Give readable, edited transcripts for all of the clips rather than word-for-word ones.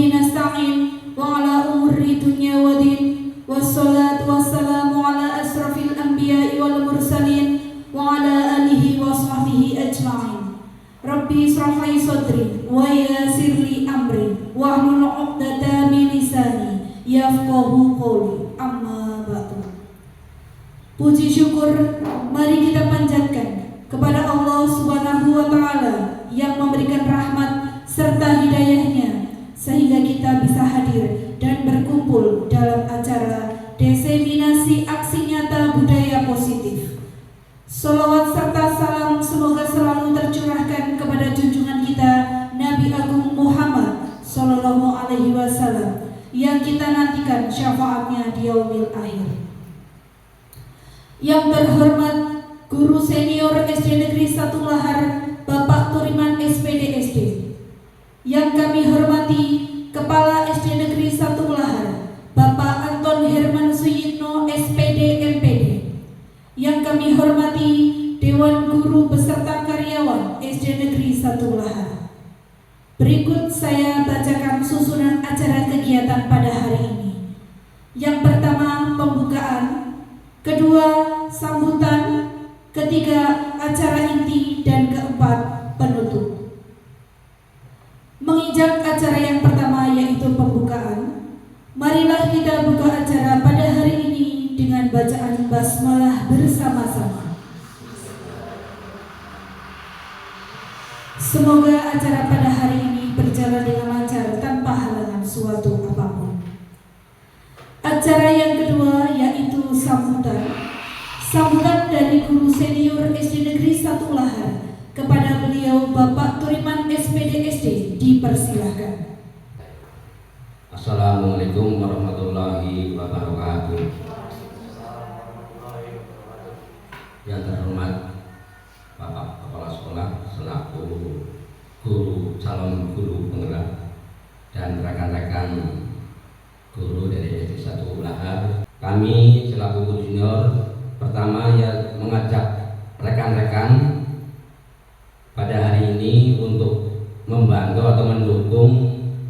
bihi nasta'in wa ala umuri dunya wa din. Wassalatu wassalamu ala asrafil anbiya'i wal mursalin wa ala alihi wa sahbihi ajma'in. Rabbi israh li sadri wa yassir li amri wahlul 'uqdatam min lisani yafqahu qawli. Amma ba'du. Puji syukur mari kita panjatkan kepada Allah Subhanahu wa taala yang memberikan rahmat serta hidayahnya sehingga kita bisa hadir dan berkumpul dalam acara diseminasi aksi nyata budaya positif. Salawat serta salam semoga selalu tercurahkan kepada junjungan kita Nabi Agung Muhammad Sallallahu Alaihi Wasallam yang kita nantikan syafaatnya di yaumil akhir. Yang terhormat Guru Senior SD Negeri 1 Lahar Bapak Turiman SPD SD. Yang kami hormati Kepala SD Negeri 1 Lahar Bapak Anton Herman Suyitno SPD MPD. Yang kami hormati Dewan Guru beserta karyawan SD Negeri 1 Lahar. Berikut saya bacakan susunan acara kegiatan pada hari ini. Yang pertama pembukaan, kedua sambutan, ketiga acara inti, dan keempat penutup. Menginjak acara yang pertama yaitu pembukaan, marilah kita buka acara pada hari ini dengan bacaan basmalah bersama-sama. Semoga acara pada hari ini berjalan dengan lancar tanpa halangan suatu apapun. Acara yang kedua yaitu sambutan. Sambutan dari Guru Senior SD Negeri 1 Lahar kepada beliau Bapak Turiman SPD SD dipersilahkan. Assalamualaikum warahmatullahi wabarakatuh. Yang terhormat Bapak Kepala Sekolah selaku guru calon guru penggerak dan rekan-rekan guru dari SD 1 Lahar, kami selaku guru senior pertama ya mengajak rekan-rekan pada hari ini untuk membantu atau mendukung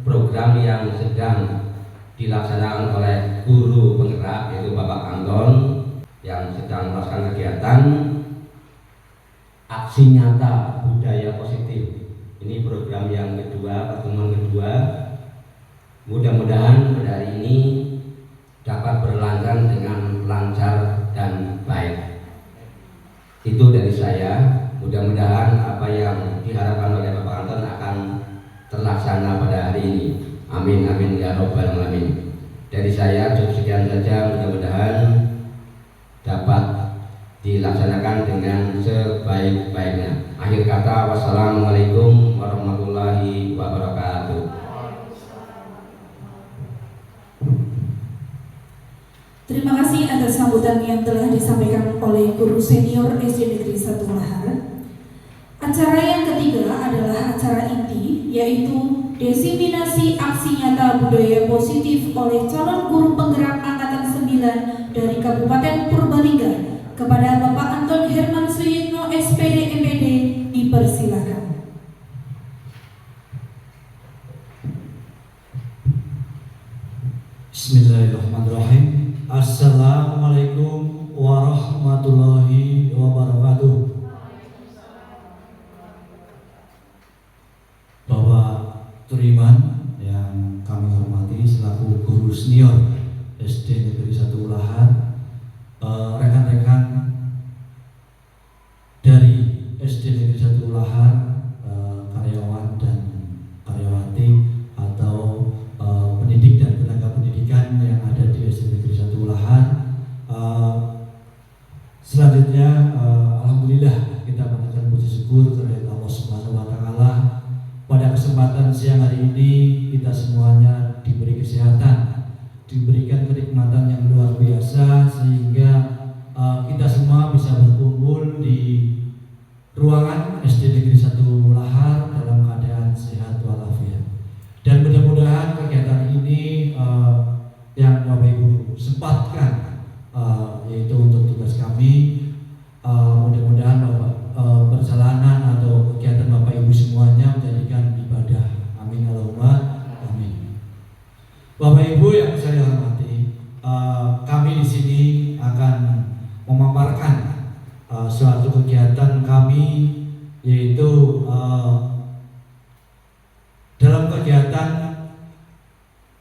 program yang sedang dilaksanakan oleh guru penggerak yaitu Bapak Anton yang sedang melaksanakan kegiatan aksi nyata budaya positif. Ini program yang kedua, pertemuan kedua. Mudah-mudahan pada hari ini dapat berlangsung dengan lancar dan baik. Itu dari saya. Mudah-mudahan apa yang diharapkan oleh Bapak Anton akan terlaksana pada hari ini. Amin amin ya robbal alamin. Dari saya cukup sekian saja. Mudah-mudahan dapat dilaksanakan dengan sebaik-baiknya. Akhir kata, wassalamualaikum warahmatullahi wabarakatuh. Terima kasih atas sambutan yang telah disampaikan oleh Guru Senior SD Negeri 1 Lahar. Acara yang ketiga adalah acara inti, yaitu diseminasi aksi nyata budaya positif oleh calon guru penggerak angkatan 9 dari Kabupaten Purbalingga kepada Bapak Anton Herman Suyitno SPD MPD dipersilakan. Bismillahirrahmanirrahim. Assalamualaikum warahmatullahi wabarakatuh. Bapak Turiman yang kami hormati selaku guru senior SD Negeri 1 Lahar, rekan-rekan dari SD Negeri 1 Lahar, karyawan dan karyawati atau pendidik dan tenaga pendidikan yang ada di SD Negeri 1 Lahar. Selanjutnya, alhamdulillah kita panjatkan puji syukur kepada Allah Subhanahu wa taala. Pada kesempatan siang hari ini kita semuanya diberi kesehatan, diberikan kenikmatan yang luar biasa sehingga kita semua bisa berkumpul di ruangan SD Negeri 1 Lahar dalam keadaan sehat walafiat. Dan mudah-mudahan kegiatan ini yang Bapak Ibu sempatkan yaitu untuk tugas kami, mudah-mudahan perjalanan atau kegiatan Bapak Ibu semuanya menjadikan ibadah. Amin Allahumma amin. Ibu yang saya hormati, kami di sini akan memaparkan suatu kegiatan kami, yaitu dalam kegiatan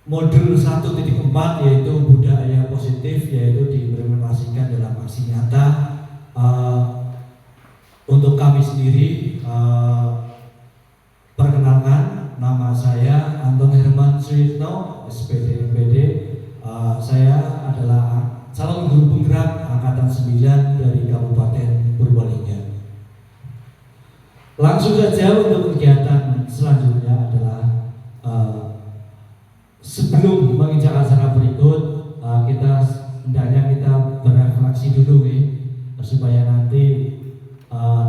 modul 1.4, yaitu budaya positif, yaitu diimplementasikan dalam aksi nyata. Untuk kami sendiri, perkenalkan, nama saya Anton Herman Suyitno, SPD MPD. Saya adalah calon guru penggerak angkatan 9 dari Kabupaten Purbalingga. Langsung saja untuk kegiatan selanjutnya adalah sebelum menginjak acara berikut, hendaknya kita berefleksi dulu supaya nanti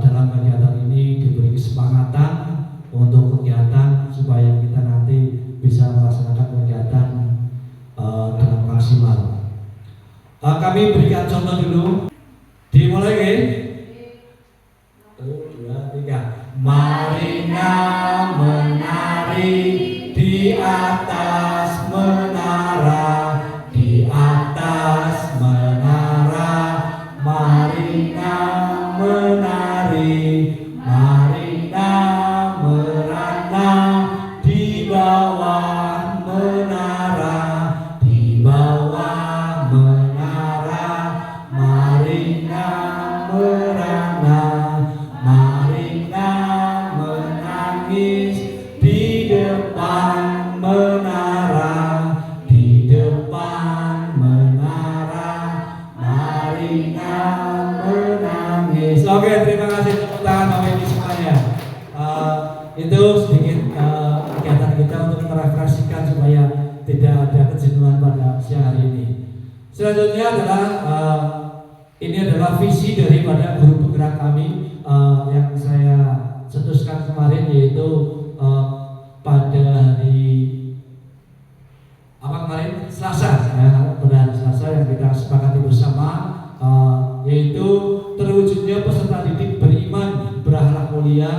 dalam kegiatan ini diberi kesepakatan untuk kegiatan supaya kita nanti bisa melaksanakan kegiatan dengan maksimal. Kami berikan contoh dulu. Dimulai. 1, 2, 3. Marinya menari di atas menara, di atas menara. Marinya menari, marinya merana di bawah menara, di bawah menara. Marinya merana, marinya menangis di depan menara, di depan menara. Marinya menangis. Oke, terima kasih tepuk tangan Bapak Ibu semuanya. Itu sedikit kegiatan kita untuk merefleksikan supaya tidak ada kejenuhan pada siang hari ini. Selanjutnya adalah ini adalah visi daripada guru penggerak kami yang saya cetuskan kemarin, yaitu pada hari kemarin Selasa, pada hari Selasa yang kita sepakati bersama, yaitu terwujudnya peserta didik beriman, berakhlak mulia,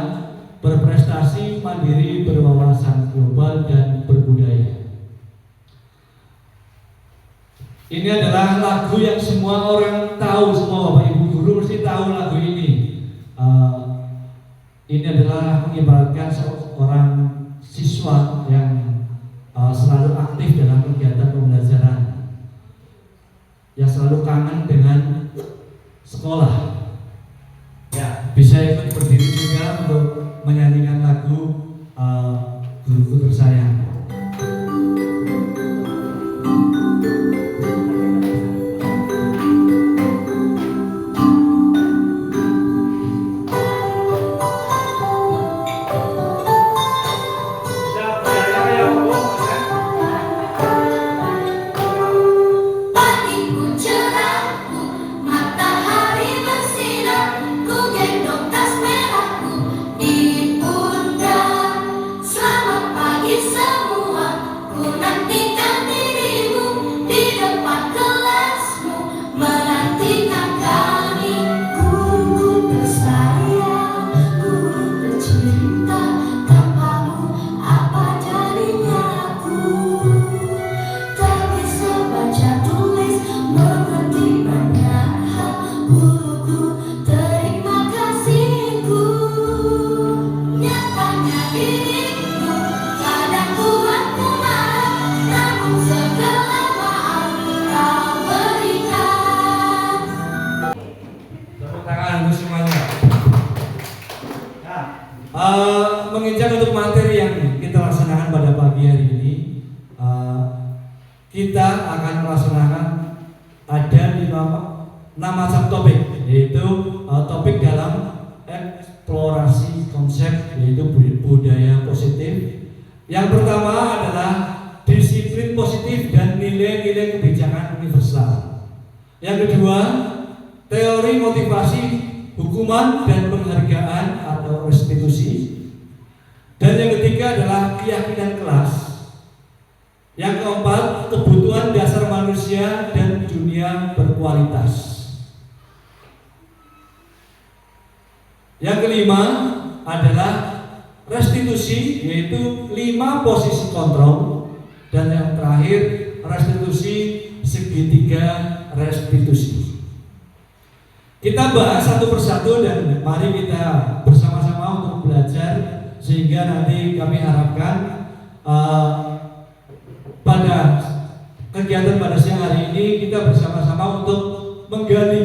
berprestasi, mandiri, berwawasan global dan berbudaya. Ini adalah lagu yang semua orang tahu, semua Bapak Ibu guru mesti tahu lagu ini. Ini adalah mengibaratkan seorang siswa yang selalu aktif dalam kegiatan pembelajaran, yang selalu kangen dengan sekolah. Ya, bisa ikut berdiri juga untuk menyanyikan lagu Guruku Tersayang. Menginjak untuk materi yang kita laksanakan pada pagi hari ini, kita akan melaksanakan ada 6 macam topik, yaitu topik dalam eksplorasi konsep, yaitu budaya positif. Yang pertama adalah disiplin positif dan nilai-nilai kebijakan universal. Yang kedua, teori motivasi, hukuman dan penghargaan atau restitusi. Dan yang ketiga adalah keyakinan kelas. Yang keempat, kebutuhan dasar manusia dan dunia berkualitas. Yang kelima adalah restitusi, yaitu 5 posisi kontrol. Dan yang terakhir restitusi segitiga restitusi. Kita bahas satu persatu dan mari kita bersama-sama untuk belajar sehingga nanti kami harapkan pada kegiatan pada siang hari ini kita bersama-sama untuk menggali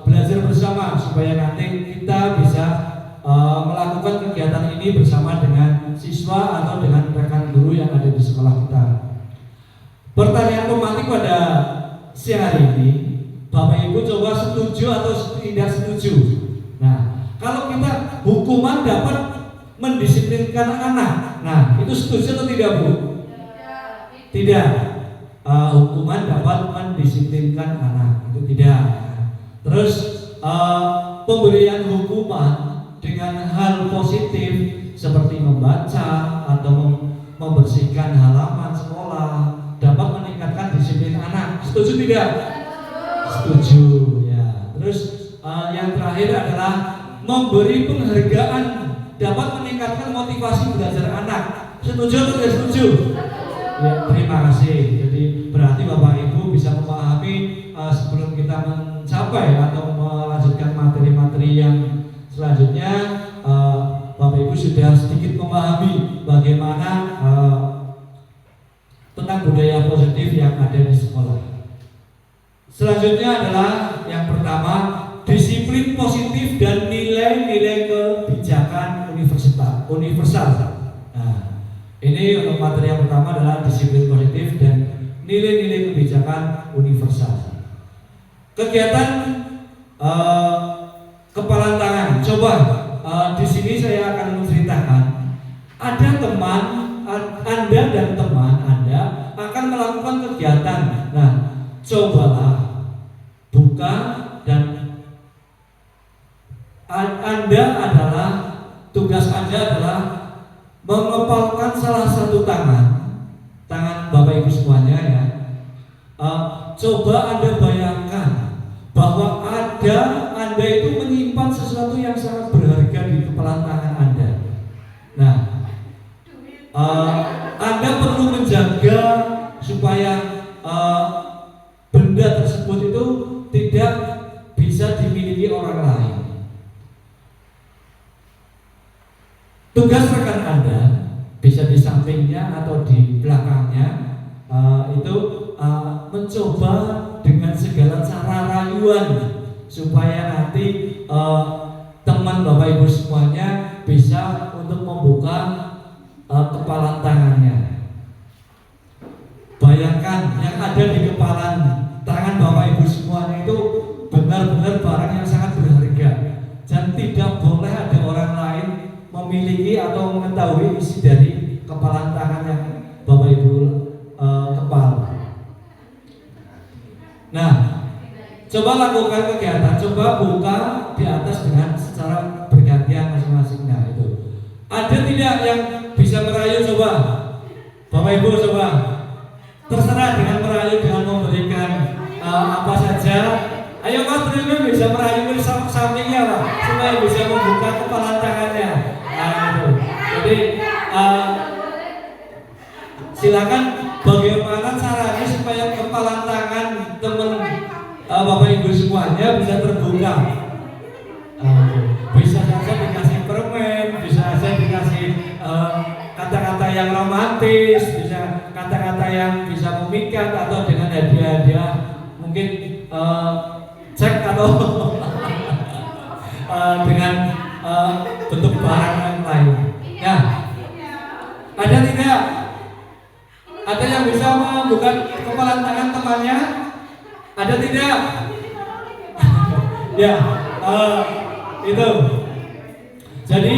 belajar bersama supaya nanti kita bisa melakukan kegiatan ini bersama dengan siswa atau dengan rekan guru yang ada di sekolah kita. Pertanyaan pemantik pada siang hari ini, Bapak Ibu coba setuju atau tidak setuju. Nah, kalau kita hukuman dapat mendisiplinkan anak, nah itu setuju atau tidak, Bu? Tidak. Hukuman dapat mendisiplinkan anak, itu tidak. Terus pemberian hukuman dengan hal positif seperti membaca atau membersihkan halaman sekolah dapat meningkatkan disiplin anak. Setuju tidak? Setuju ya. Terus yang terakhir adalah memberi penghargaan dapat meningkatkan motivasi belajar anak. Setuju atau tidak setuju? Ya, terima kasih. Jadi berarti Bapak Ibu bisa memahami sebelum kita mencapai atau melanjutkan materi-materi yang selanjutnya, Bapak Ibu sudah sedikit memahami bagaimana tentang budaya positif yang ada di sekolah. Selanjutnya adalah yang pertama, disiplin positif dan nilai-nilai kebijakan universal. Nah, ini untuk materi yang pertama adalah disiplin positif dan nilai-nilai kebijakan universal. Kegiatan kepalan tangan. Coba di sini saya akan menceritakan. Ada teman Anda dan teman Anda akan melakukan kegiatan. Nah, cobalah buka dan tugas Anda adalah mengepalkan salah satu tangan Bapak Ibu semuanya ya. Coba Anda bayangkan bahwa Anda itu menyimpan sesuatu yang sangat berharga di kepalan tangan Anda. Nah, Anda perlu menjaga supaya benda tersebut itu tidak bisa dimiliki orang lain. Tugas rekan Anda bisa di sampingnya atau di belakangnya itu mencoba dengan segala cara rayuan supaya nanti teman Bapak Ibu semuanya bisa untuk membuka kepalan tangannya. Bayangkan yang ada di kepalan tangan Bapak Ibu semuanya itu benar-benar barang yang sangat berharga dan tidak boleh ada orang lain memiliki atau mengetahui isi dari kepalan tangan yang Bapak Ibu kepal. Nah, coba lakukan kegiatan, coba buka di atas dengan secara bergantian masing-masing. Nah itu. Ada tidak yang bisa merayu? Coba Bapak Ibu coba. Terserah dengan merayu, dengan memberikan apa saja. Ayo Mas Triliun bisa merayu ke sampingnya Pak, supaya bisa membuka kepala tangannya. Nah itu. Jadi silakan bagaimana caranya supaya kepala tangan teman Bapak Ibu semuanya bisa terbuka. Bisa saja dikasih permen, bisa saja dikasih kata-kata yang romantis, bisa kata-kata yang bisa memikat, atau dengan hadiah-hadiah mungkin cek atau dengan bentuk barang yang lain. Ya, ada tidak? Ada yang bisa membuka kepala tangan temannya? Ada tidak? Ya, itu. Jadi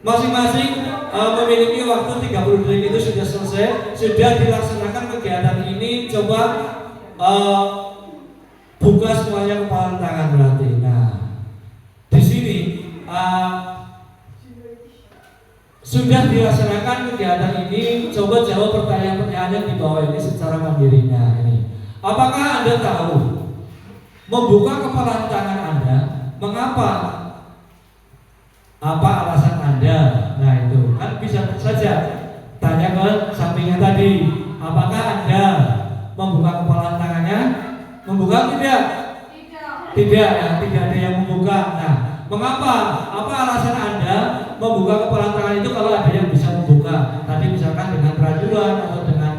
masing-masing memiliki waktu 30 detik itu sudah selesai, sudah dilaksanakan kegiatan ini. Coba buka semuanya kepala tangan berarti. Nah, di sini sudah dilaksanakan kegiatan ini. Coba jawab pertanyaan-pertanyaan yang di bawah ini secara mandirinya. Ini, apakah Anda tahu membuka kepala tangan Anda mengapa? Apa alasan Anda? Nah itu kan bisa saja tanya ke sampingnya tadi, apakah Anda membuka kepala tangannya? Membuka tidak? Tidak ya, tidak ada yang membuka. Nah, mengapa? Apa alasan Anda membuka kepala tangan itu kalau ada yang bisa membuka? Tadi misalkan dengan kerajuan atau dengan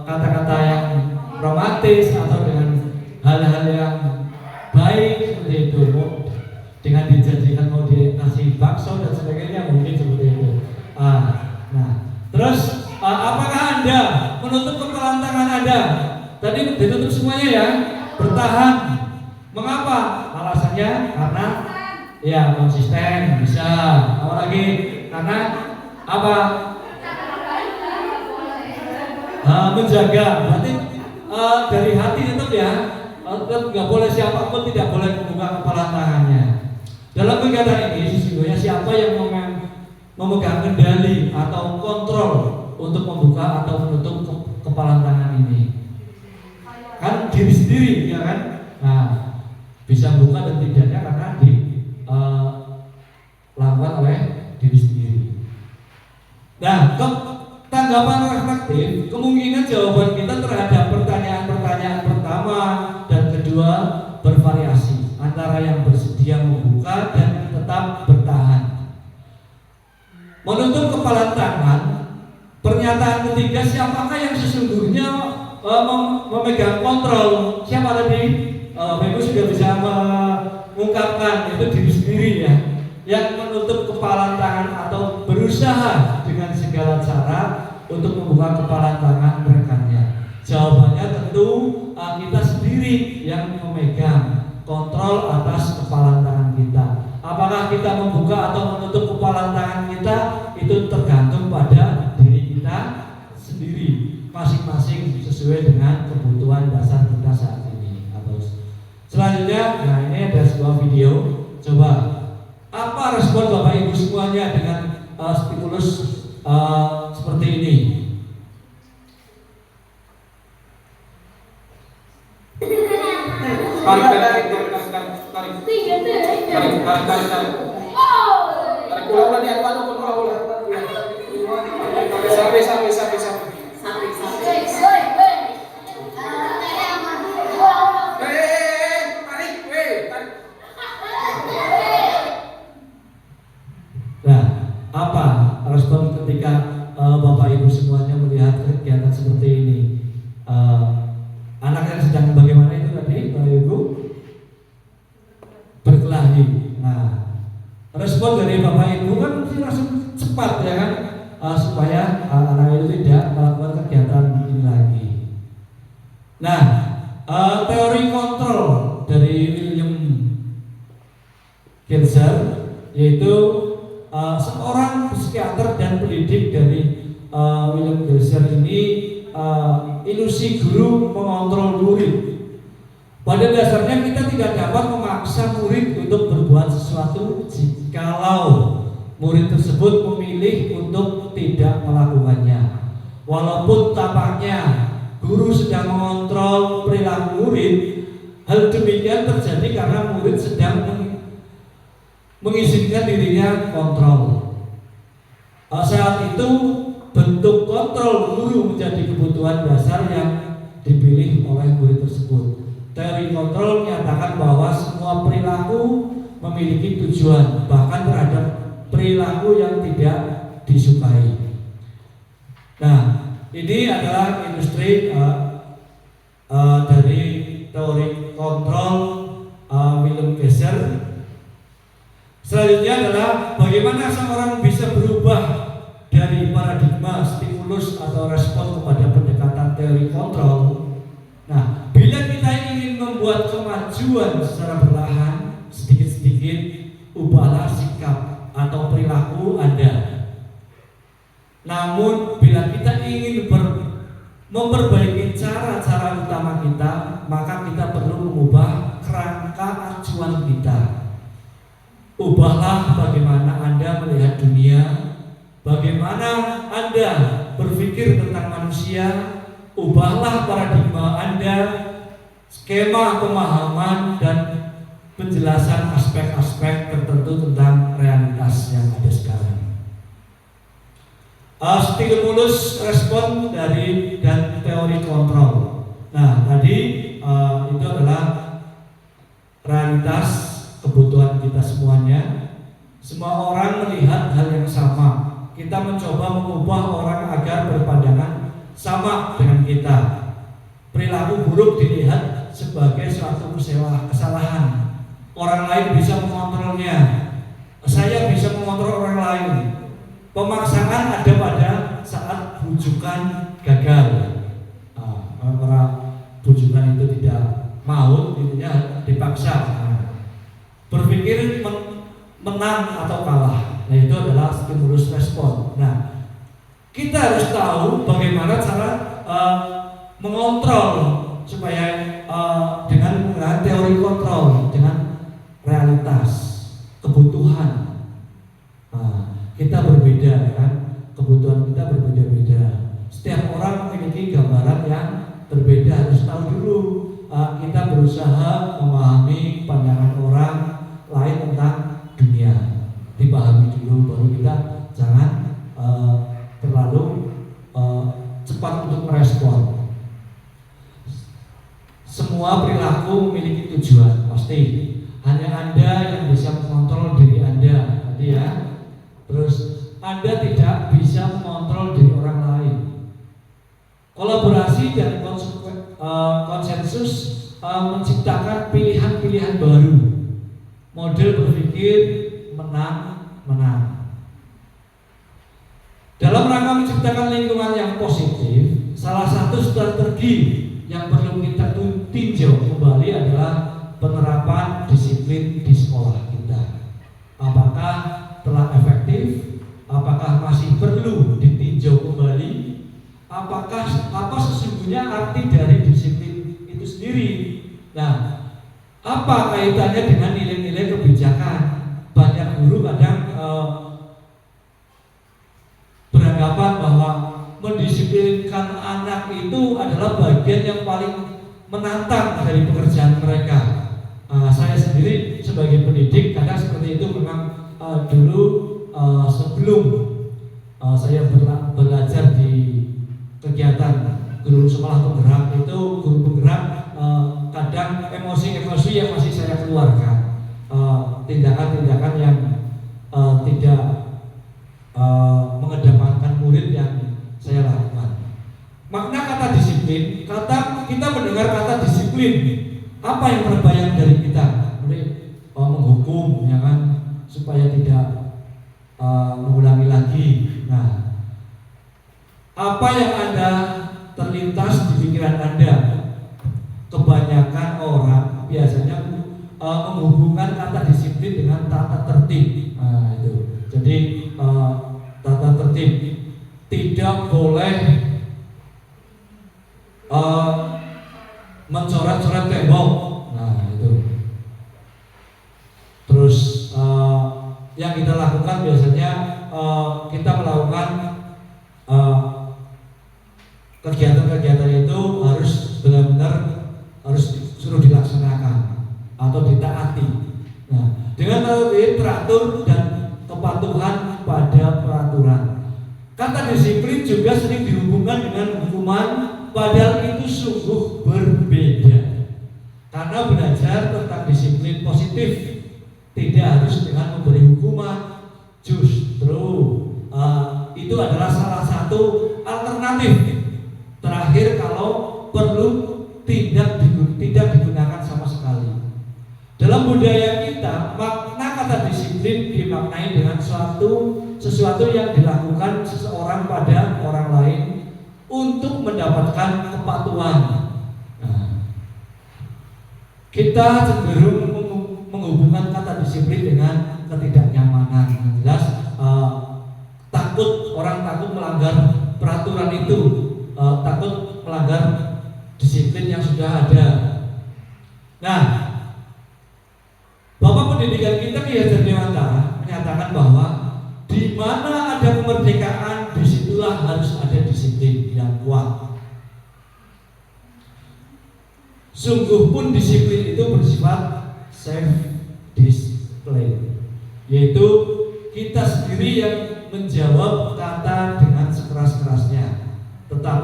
kata-kata yang romantis atau dengan hal-hal yang baik seperti itu, dengan dijanjikan mau dikasih bakso dan sebagainya, mungkin seperti itu. Nah, terus apakah Anda menutup kepala tangan Anda? Tadi ditutup semuanya ya, bertahan. Mengapa? Alasannya karena ya konsisten, bisa. Apa lagi? Karena apa? Menjaga. Berarti dari hati tetap ya, nggak boleh, siapapun tidak boleh membuka kepala tangannya. Dalam kegiatan ini sesungguhnya siapa yang memegang kendali atau kontrol untuk membuka atau menutup kepala tangan ini? Kan diri sendiri, ya kan? Nah, bisa buka dan tidaknya karena dilakukan oleh diri sendiri. Nah, tanggapan reflektif, kemungkinan jawaban kita terhadap pertanyaan-pertanyaan pertama dan kedua bervariasi antara yang bersedia membuka dan tetap bertahan. Menutup kepala tangan, pernyataan ketiga, siapakah yang sesungguhnya memegang kontrol? Siapa tadi? Bapak sudah bisa mengungkapkan, itu diri sendiri ya, yang menutup kepala tangan atau berusaha dengan segala cara untuk membuka kepala tangan rekannya. Jawabannya tentu kita sendiri yang memegang kontrol atas kepala tangan kita. Apakah kita membuka atau menutup kepala tangan kita, itu tergantung pada diri kita sendiri, masing-masing sesuai dengan kebutuhan dasar kita saat ini. Atau selanjutnya, nah ini ada sebuah video. Coba, apa respon Bapak Ibu semuanya dengan stimulus seperti ini? Tarik ulang lagi, sampai. Nah, apa respon ketika Bapak Ibu semuanya melihat kegiatan seperti ini? Anak yang sedang bagaimana itu tadi, Bapak Ibu? Berkelahi. Nah, respon dari Bapak Ibu kan mesti langsung cepat ya kan, supaya anak itu tidak melakukan kegiatan ini lagi. Nah, teori kontrol dari William Gensler, yaitu seorang psikiater dan pendidik dari William Gensler ini, ilusi guru mengontrol murid. Pada dasarnya kita tidak dapat memaksa murid untuk berbuat sesuatu jikalau murid tersebut memilih untuk tidak melakukannya. Walaupun tampaknya guru sedang mengontrol perilaku murid, hal demikian terjadi karena murid sedang mengizinkan dirinya kontrol. Saat itu bentuk kontrol guru menjadi kebutuhan dasar yang dipilih oleh murid tersebut. Teori kontrol menyatakan bahwa semua perilaku memiliki tujuan, bahkan terhadap perilaku yang tidak disukai. Nah, ini adalah industri dari teori kontrol William Gensler. Selanjutnya adalah bagaimana seorang bisa berubah dari paradigma stimulus atau respon kepada pendekatan teori kontrol. Nah, bila kita ingin membuat kemajuan secara perlahan, sedikit-sedikit, ubahlah sikap atau perilaku Anda. Namun, bila kita ingin memperbaiki cara-cara utama kita, maka kita perlu mengubah kerangka acuan kita. Ubahlah bagaimana Anda melihat dunia, bagaimana Anda berpikir tentang manusia. Ubahlah paradigma Anda, skema pemahaman dan penjelasan aspek-aspek tertentu tentang realitas yang ada sekarang. Stimulus respon dari dan teori kontrol. Nah, tadi itu adalah realitas kebutuhan kita semuanya. Semua orang melihat hal yang sama. Kita mencoba mengubah orang agar berpandangan sama dengan kita. Perilaku buruk dilihat sebagai suatu kesalahan. Orang lain bisa mengontrolnya. Saya bisa mengontrol orang lain. Pemaksaan ada pada saat bujukan gagal. Orang bujukan itu tidak mau, intinya dipaksa. Berpikir menang atau kalah. Nah, itu adalah stimulus respon. Nah, kita harus tahu bagaimana cara mengontrol supaya dengan menggunakan teori kontrol, dengan realitas kebutuhan. Kita berbeda, kan? Kebutuhan kita berbeda-beda. Setiap orang memiliki gambaran yang berbeda. Harus tahu dulu. Kita berusaha memahami pandangan orang lain tentang dunia. Dipahami dulu, baru kita jangan terlalu cepat untuk merespon. Semua perilaku memiliki tujuan, pasti. Hanya Anda yang bisa mengontrol diri Anda, tadi ya. Terus Anda tidak bisa mengontrol diri orang lain. Kolaborasi dan konsensus menciptakan pilihan-pilihan baru. Model berpikir menang-menang. Dalam rangka menciptakan lingkungan yang positif, salah satu strategi yang perlu kita tinjau kembali adalah penerapan disiplin di sekolah kita. Apakah telah efektif? Apakah masih perlu ditinjau kembali? Apa sesungguhnya arti dari disiplin itu sendiri? Nah, apa kaitannya dengan nilai-nilai kebijakan? Banyak guru kadang beranggapan bahwa mendisiplinkan anak itu adalah bagian yang paling menantang dari pekerjaan mereka. Saya sendiri sebagai pendidik kadang seperti itu. Memang dulu sebelum saya belajar di kegiatan guru sekolah penggerak, itu guru penggerak kadang emosi-emosi yang masih saya keluarkan, tindakan-tindakan yang tidak mengedepankan murid yang saya lakukan. Makna kata disiplin, kita mendengar kata disiplin, apa yang terbayang dari kita? Menghukum, ya kan, supaya tidak mengulangi lagi. Nah, apa yang Anda terlintas di pikiran Anda? Kebanyakan orang biasanya menghubungkan kata disiplin dengan tata tertib. Nah, itu. Jadi tata tertib tidak boleh mencoret-coret tembok. Nah, itu. Terus yang kita lakukan biasanya kita melakukan kegiatan-kegiatan itu harus benar-benar harus suruh dilaksanakan atau ditaati. Nah, dengan teratur dan kepatuhan pada peraturan. Kata disiplin juga sering dihubungkan dengan hukuman, padahal itu sungguh berbeda. Karena belajar tentang disiplin positif tidak harus dengan memberi hukuman, justru itu adalah salah satu alternatif. Terakhir, kalau perlu tidak digunakan sama sekali. Dalam budaya kita, makna kata disiplin dimaknai dengan sesuatu yang dilakukan seseorang pada orang lain untuk mendapatkan kepatuhan. Nah, kita cenderung menghubungkan kata disiplin dengan ketidaknyamanan. Jelas orang takut melanggar peraturan itu, takut melanggar disiplin yang sudah ada. Nah, Bapak Pendidikan kita Ki Hajar Dewantara menyatakan bahwa di mana ada kemerdekaan, disitulah harus ada disiplin yang kuat. Sungguh pun disiplin itu bersifat self-discipline, yaitu kita sendiri yang menjawab kata dengan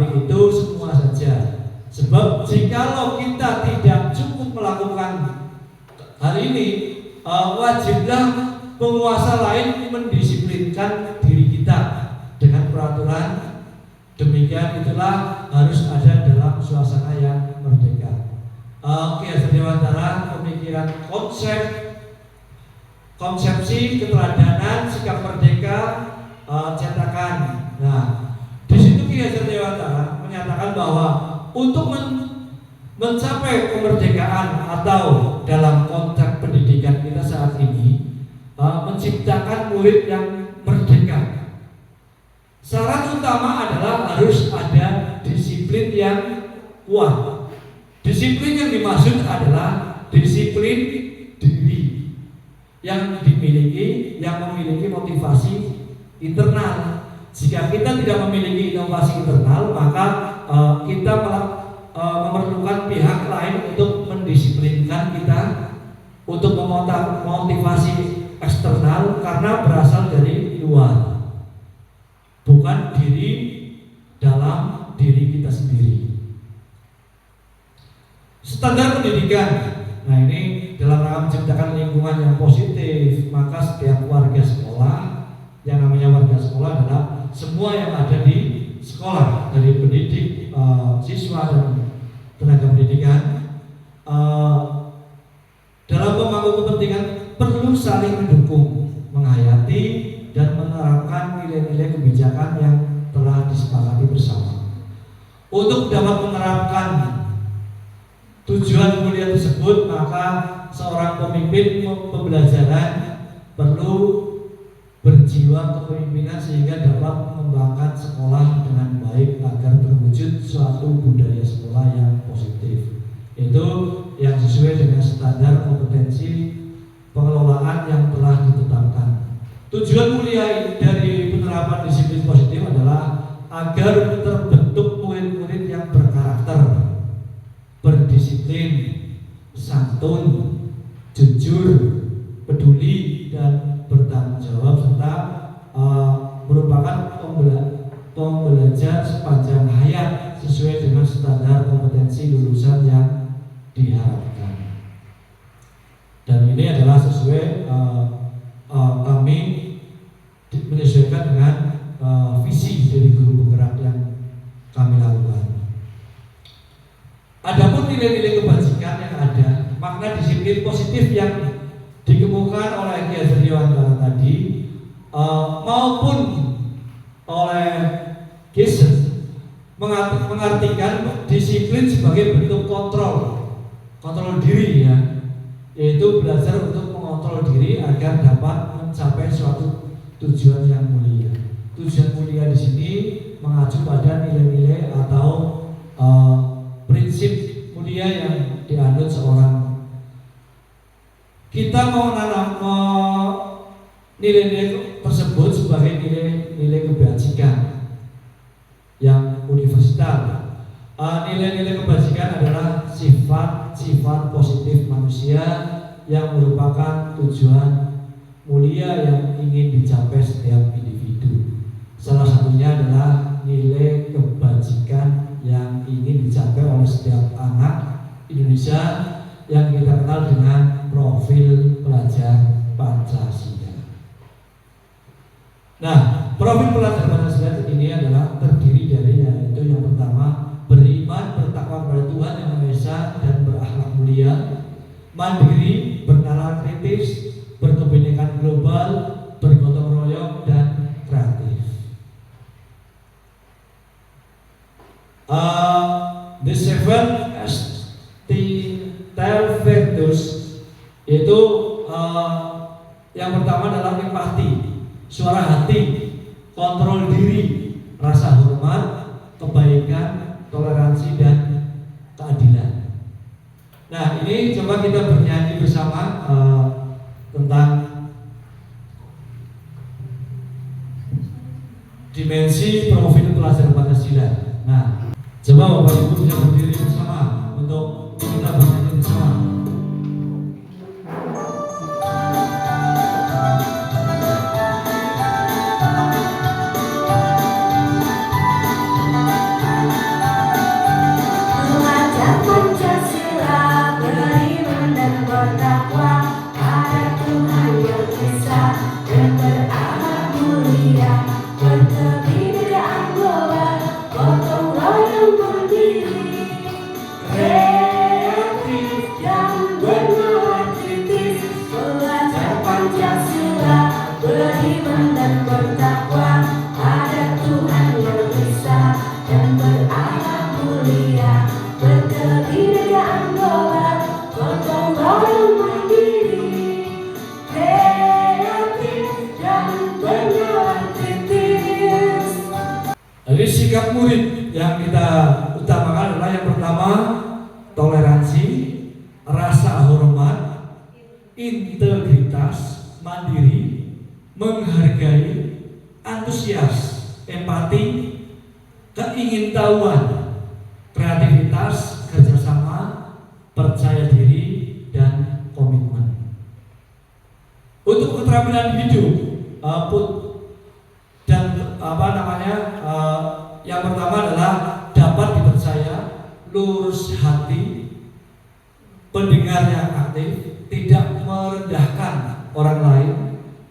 kami itu semua saja. Sebab jikalau kita tidak cukup melakukan hal ini, wajiblah penguasa lain mendisiplinkan diri kita dengan peraturan. Demikian itulah harus ada dalam suasana yang merdeka. Oke, Dewantara, pemikiran konsepsi keteladanan sikap merdeka cetakan. Nah, di situ Ki Hajar Dewantara menyatakan bahwa untuk mencapai kemerdekaan atau dalam konteks pendidikan kita saat ini menciptakan murid yang merdeka. Syarat utama adalah harus ada disiplin yang kuat. Disiplin yang dimaksud adalah disiplin diri yang memiliki motivasi internal. Jika kita tidak memiliki inovasi internal, maka kita memerlukan pihak lain untuk mendisiplinkan kita, untuk memotivasi eksternal karena berasal dari luar, bukan dalam diri kita sendiri. Standar pendidikan. Nah, ini dalam rangka menciptakan lingkungan yang positif, maka setiap warga sekolah, yang namanya warga sekolah adalah semua yang ada di sekolah, dari pendidik, siswa dan tenaga pendidikan, dalam pemangku kepentingan perlu saling mendukung, menghayati dan menerapkan nilai-nilai kebijakan yang telah disepakati bersama. Untuk dapat menerapkan tujuan mulia tersebut, maka seorang pemimpin pembelajaran perlu berjiwa kepemimpinan sehingga dapat mengembangkan sekolah dengan baik agar terwujud suatu budaya sekolah yang positif. Itu yang sesuai dengan standar kompetensi pengelolaan yang telah ditetapkan. Tujuan mulia dari penerapan disiplin positif adalah agar terbentuk murid-murid yang berkarakter, berdisiplin, santun, jujur, peduli, dan bertanggung jawab, serta merupakan pembelajar sepanjang hayat sesuai dengan standar kompetensi lulusan yang diharapkan. Dan ini adalah sesuai kami menyesuaikan dengan visi dari guru penggerak yang kami lakukan. Adapun nilai-nilai kebajikan yang ada, makna disiplin positif yang dikemukakan oleh Ki Hajar Dewantara tadi maupun oleh Giesen mengartikan disiplin sebagai bentuk kontrol diri, ya, yaitu belajar untuk mengontrol diri agar dapat mencapai suatu tujuan yang mulia. Tujuan mulia di sini mengacu pada nilai-nilai atau prinsip mulia yang dianut seorang. Kita mau nilai-nilai tersebut sebagai nilai kebajikan yang universal. Nilai-nilai kebajikan adalah sifat positif manusia yang merupakan tujuan mulia yang ingin dicapai setiap individu. Salah satunya adalah nilai kebajikan yang ingin dicapai oleh setiap anak Indonesia yang kita kenal dengan profil pelajar Pancasila. Nah, profil pelajar Pancasila ini adalah terdiri dari, yaitu yang pertama, beriman, bertakwa kepada Tuhan Yang Maha Esa dan berakhlak mulia, mandiri, bernalar kritis, berkebinekaan global, bergotong royong, dan kreatif. The seven essential virtues itu yang pertama adalah empati, suara hati, kontrol diri, rasa hormat, kebaikan, toleransi, dan keadilan. Nah, ini coba kita bernyanyi bersama tentang dimensi profil pelajar Pancasila. Nah, coba Bapak Ibu bisa berdiri bersama untuk kita bernyanyi bersama. Jadi sikap murid yang kita utamakan adalah yang pertama toleransi, rasa hormat, integritas, mandiri, menghargai, antusias, empati, keingintahuan, kreativitas, kerjasama, percaya diri, dan komitmen. Untuk keterampilan hidup, yang pertama adalah dapat dipercaya, lurus hati, pendengar yang aktif, tidak merendahkan orang lain,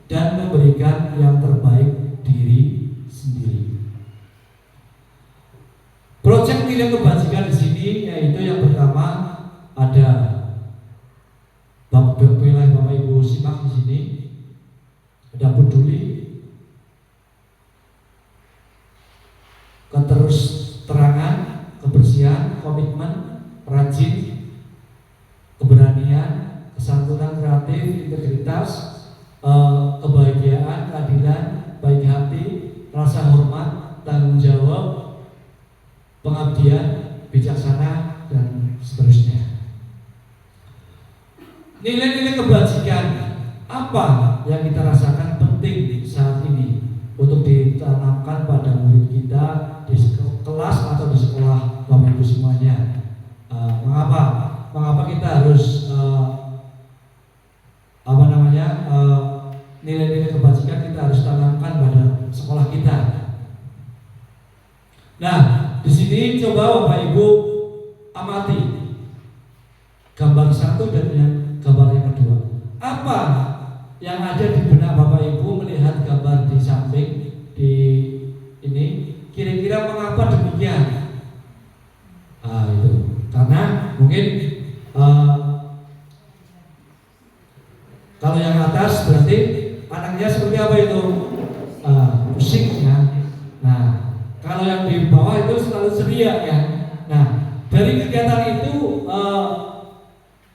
dan memberikan yang terbaik diri sendiri. Proyek nilai kebajikan di sini yaitu yang pertama ada Bapak Ibu simak di sini, ada peduli, keterusterangan, kebersihan, komitmen, rajin, keberanian, kesantunan, kreatif, integritas, kebahagiaan, keadilan, baik hati, rasa hormat, tanggung jawab, pengabdian, bijaksana, dan seterusnya. Nilai-nilai kebajikan apa yang kita rasakan penting saat ini untuk ditanamkan pada murid kita di kelas atau di sekolah Bapak Ibu semuanya. Mengapa kita harus nilai-nilai kebajikan kita harus tanamkan pada sekolah kita. Nah, di sini coba Bapak Ibu amati gambar satu dan gambar yang kedua. Apa yang ada di benak Bapak Ibu melihat gambar di samping di ini? Kira-kira mengapa demikian? Itu karena mungkin kalau yang atas berarti anaknya seperti apa itu? Musik ya. Nah, kalau yang di bawah itu selalu ceria ya. Nah, dari kegiatan itu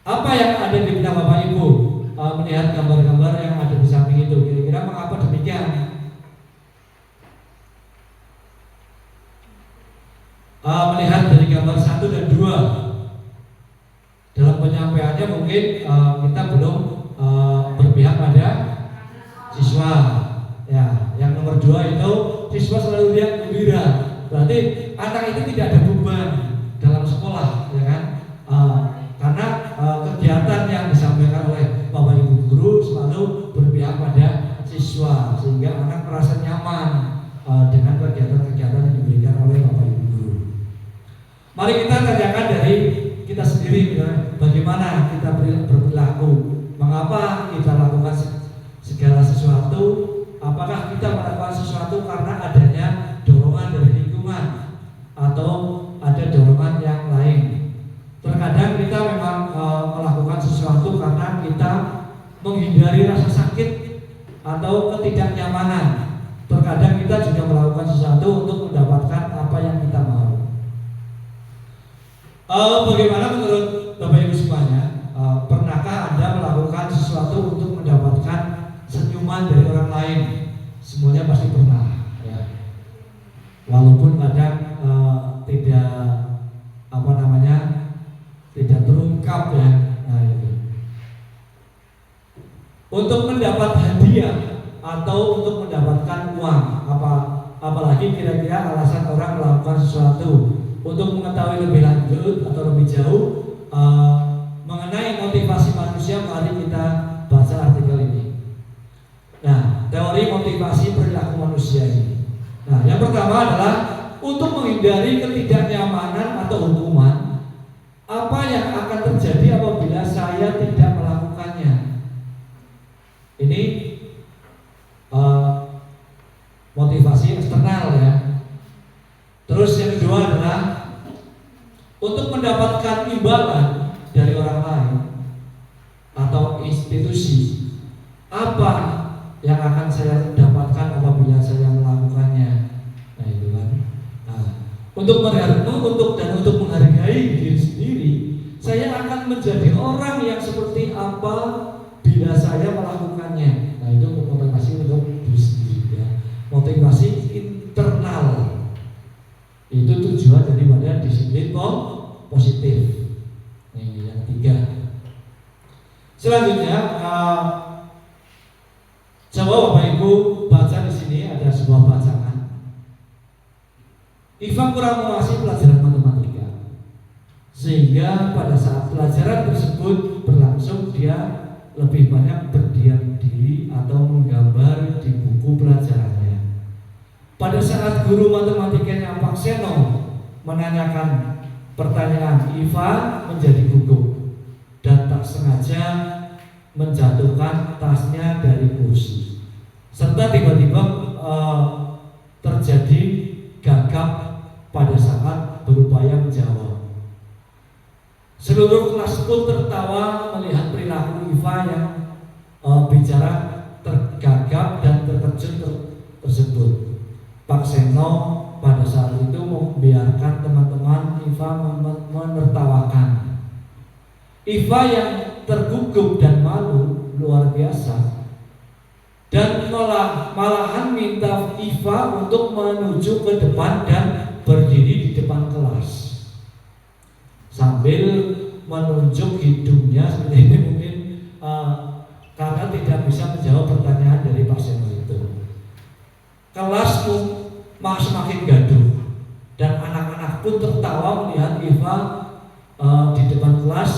apa yang ada di benak Bapak Ibu melihat gambar-gambar yang ada di samping itu? Kira-kira mengapa demikian? Melihat dari gambar 1 dan 2 dalam penyampaiannya mungkin kita belum berpihak pada siswa ya. Yang nomor 2 itu siswa selalu lihat gembira, berarti anak itu tidak ada beban dalam sekolah ya kan, karena kegiatan yang disampaikan oleh Bapak Ibu guru selalu berpihak pada siswa sehingga anak merasa nyaman dengan kegiatan-kegiatan yang diberikan oleh Bapak Ibu guru. Mari kita tanyakan dari kita sendiri, bagaimana kita berperilaku, mengapa kita lakukan segala sesuatu, apakah kita melakukan sesuatu karena adanya dorongan dari lingkungan atau ada dorongan yang lain. Terkadang kita memang melakukan sesuatu karena kita menghindari rasa sakit atau ketidaknyamanan. Terkadang kita juga melakukan sesuatu untuk mendapatkan apa yang kita mau. Bagaimana menurut Bapak Ibu semuanya? Pernahkah Anda melakukan sesuatu untuk mendapatkan senyuman dari orang lain? Semuanya pasti pernah ya. Walaupun kadang tidak terungkap ya. Nah, itu. Untuk mendapat hadiah atau untuk mendapatkan uang, apalagi kira-kira alasan orang melakukan sesuatu. Untuk mengetahui lebih lanjut atau lebih jauh mengenai motivasi manusia, mari kita baca artikel ini. Nah, teori motivasi perilaku manusia ini. Nah, yang pertama adalah untuk menghindari ketidaknyamanan atau hukuman. Apa yang akan terjadi apabila saya tidak melakukannya? Ini motivasi eksternal ya. Terus yang kedua adalah untuk mendapatkan imbalan dari orang lain atau institusi. Apa yang akan saya dapatkan apabila saya melakukannya? Nah itu kan. Nah, untuk menghargai diri sendiri, saya akan menjadi orang yang seperti apa bila saya melakukannya. Nah itu motivasi untuk diri sendiri ya. Motivasi internal. positif. Ini yang ketiga. Selanjutnya, coba Bapak Ibu baca di sini ada sebuah bacaan. IFA kurang menguasai pelajaran matematika, sehingga pada saat pelajaran tersebut berlangsung dia lebih banyak berdiam diri atau menggambar di buku pelajarannya. Pada saat guru matematikanya Pak Seno menanyakan pertanyaan, IFA menjadi gugup dan tak sengaja menjatuhkan tasnya dari kursi, serta tiba-tiba terjadi gagap pada saat berupaya menjawab. Seluruh kelas pun tertawa melihat perilaku IFA yang bicara tergagap dan terkejut tersebut. Pak Seno pada saat itu membiarkan teman-teman IFA menertawakan. IFA yang tergugup dan malu luar biasa, dan malahan minta IFA untuk menuju ke depan dan berdiri di depan kelas sambil menunjuk hidungnya seperti ini, mungkin karena tidak bisa menjawab pertanyaan dari Pak Seno itu. Kelas pun semakin gaduh dan anak-anak pun tertawa melihat IFA di depan kelas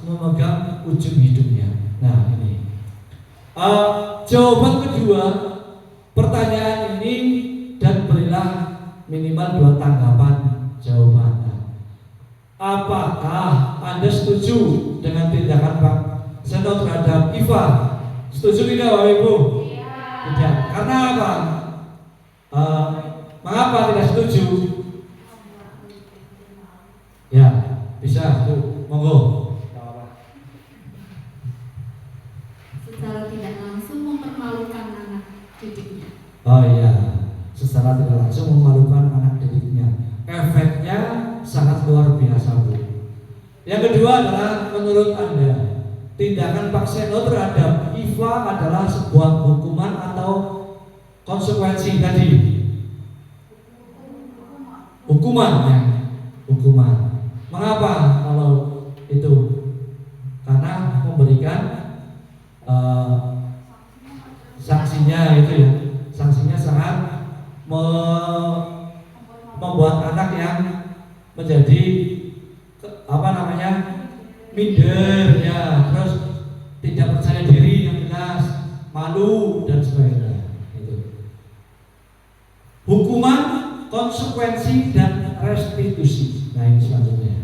memegang ujung hidungnya. Nah ini jawaban kedua pertanyaan ini, dan berilah minimal 2 tanggapan jawabannya. Apakah Anda setuju dengan tindakan Pak Seno terhadap IFA? Setuju tidak Bapak Ibu? Tidak. Karena apa? Mengapa tidak setuju? Ya, bisa tuh, monggo. Secara tidak langsung mempermalukan anak didiknya. Oh iya, secara tidak langsung memalukan anak didiknya. Efeknya sangat luar biasa, Bu. Yang kedua adalah, menurut Anda, tindakan Pak Seno terhadap IFA adalah sebuah hukuman atau konsekuensi tadi? Hukuman ya, hukuman. Mengapa kalau itu? Karena memberikan sanksinya itu ya, sanksinya sangat membuat anak yang menjadi minder ya, terus tidak percaya diri yang jelas, malu dan sebagainya. Itu. Hukuman, konsekuensi dan restitusi. Nah ini selanjutnya.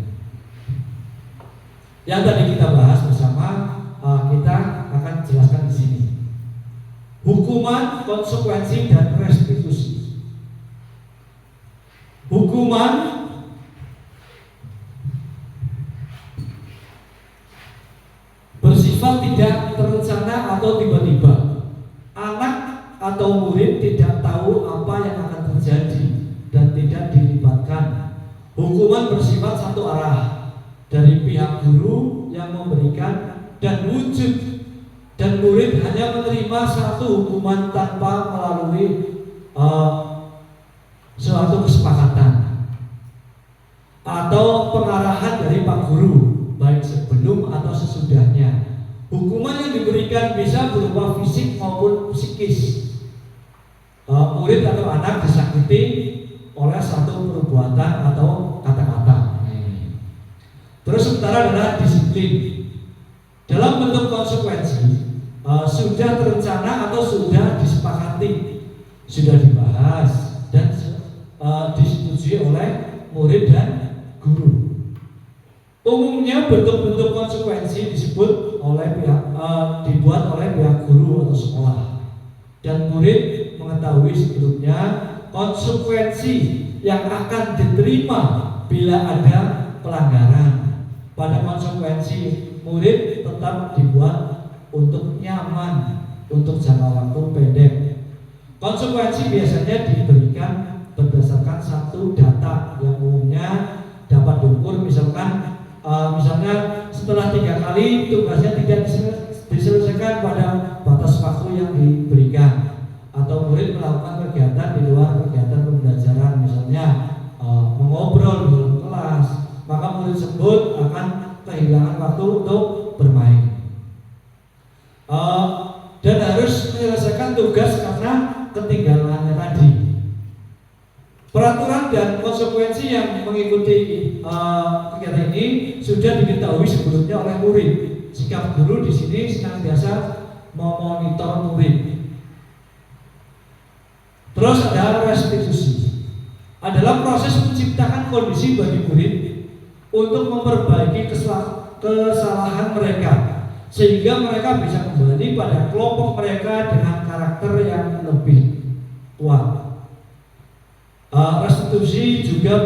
Yang tadi kita bahas bersama, kita akan jelaskan di sini. Hukuman, konsekuensi dan restitusi. Hukuman bersifat tidak terencana atau tiba-tiba. Anak atau murid tidak tahu apa yang akan terjadi dan tidak dilibatkan. Hukuman bersifat satu arah dari pihak guru yang memberikan dan wujud, dan murid hanya menerima satu hukuman tanpa melalui suatu kesepakatan atau pengarahan dari Pak Guru, baik sebelum atau sesudahnya. Hukuman yang diberikan bisa berupa fisik maupun psikis. Murid atau anak disakiti oleh satu perbuatan atau kata-kata. Terus sementara adalah disiplin dalam bentuk konsekuensi, sudah terencana atau sudah disepakati, sudah dibahas dan disetujui oleh murid dan guru. Umumnya bentuk-bentuk konsekuensi disebut oleh dibuat oleh pihak guru atau sekolah, dan murid mengetahui sebelumnya konsekuensi yang akan diterima bila ada pelanggaran. Pada konsekuensi, murid tetap dibuat untuk nyaman untuk jangka waktu pendek. Konsekuensi biasanya diberikan berdasarkan satu data yang umumnya dapat diukur, misalnya setelah 3 kali tugasnya tidak diselesaikan pada batas waktu yang diberikan, atau murid melakukan kegiatan di luar kegiatan pembelajaran, misalnya mengobrol di dalam kelas, kehilangan waktu untuk bermain. Dan harus menyelesaikan tugas karena ketinggalannya tadi. Peraturan dan konsekuensi yang mengikuti kegiatan ini sudah diketahui sebelumnya oleh murid. Sikap guru di sini senantiasa memonitor murid. Terus ada restitusi. Adalah proses menciptakan kondisi bagi murid untuk memperbaiki kesalahan mereka, sehingga mereka bisa kembali pada kelompok mereka dengan karakter yang lebih kuat. Restitusi juga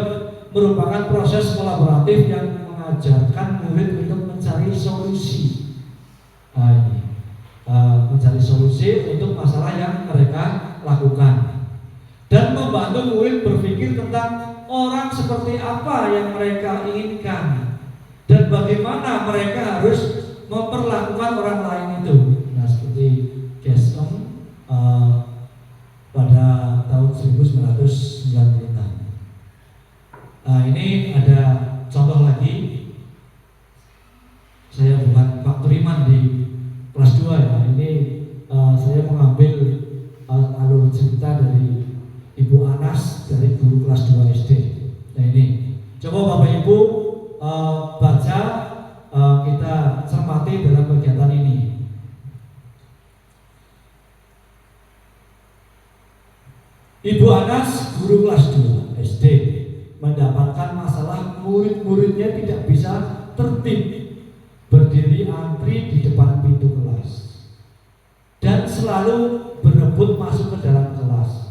merupakan proses kolaboratif yang mengajarkan murid untuk mencari solusi. Mencari solusi untuk masalah yang mereka lakukan, dan membantu murid berpikir tentang orang seperti apa yang mereka inginkan dan bagaimana mereka harus memperlakukan orang lain itu. Nah, seperti Gesem pada tahun 1996. Nah, ini ada contoh lagi. Saya bukan Pak Turiman di kelas 2 ya. Ini saya mengambil alur cerita dari Ibu Anas dari guru kelas 2 SD. Nah, ini coba Bapak Ibu baca, kita cermati dalam kegiatan ini. Ibu Anas, guru kelas 2 SD, mendapatkan masalah murid-muridnya tidak bisa tertib berdiri antri di depan pintu kelas dan selalu berebut masuk ke dalam kelas.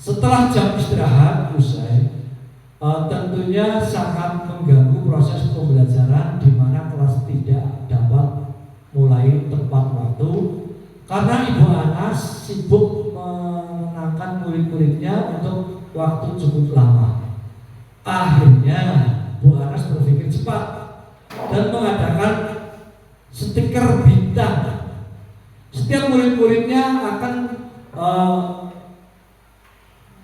Setelah jam istirahat usai, tentunya sangat mengganggu proses pembelajaran di mana kelas tidak dapat mulai tepat waktu karena Ibu Anas sibuk menenangkan murid-muridnya untuk waktu cukup lama. Akhirnya Bu Anas berpikir cepat dan mengadakan stiker bintang. Setiap murid-muridnya akan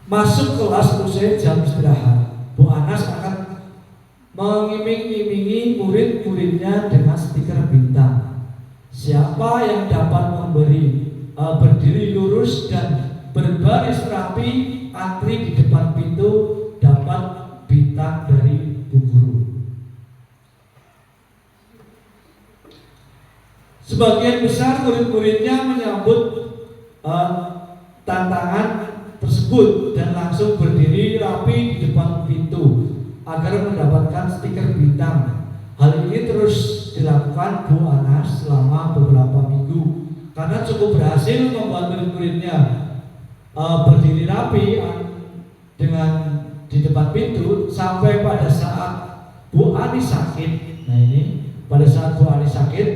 masuk kelas usai jam istirahat. Bu Anas akan mengiming-imingi murid-muridnya dengan stiker bintang. Siapa yang dapat berdiri lurus dan berbaris rapi antri di depan pintu dapat bintang dari Bu Guru. Sebagian besar murid-muridnya menyambut tantangan tersebut dan langsung berdiri rapi di depan pintu agar mendapatkan stiker bintang. Hal ini terus dilakukan Bu Anas selama beberapa minggu karena cukup berhasil membuat murid-muridnya berdiri rapi dengan di depan pintu sampai pada saat Bu Ani sakit. Nah, ini pada saat Bu Ani sakit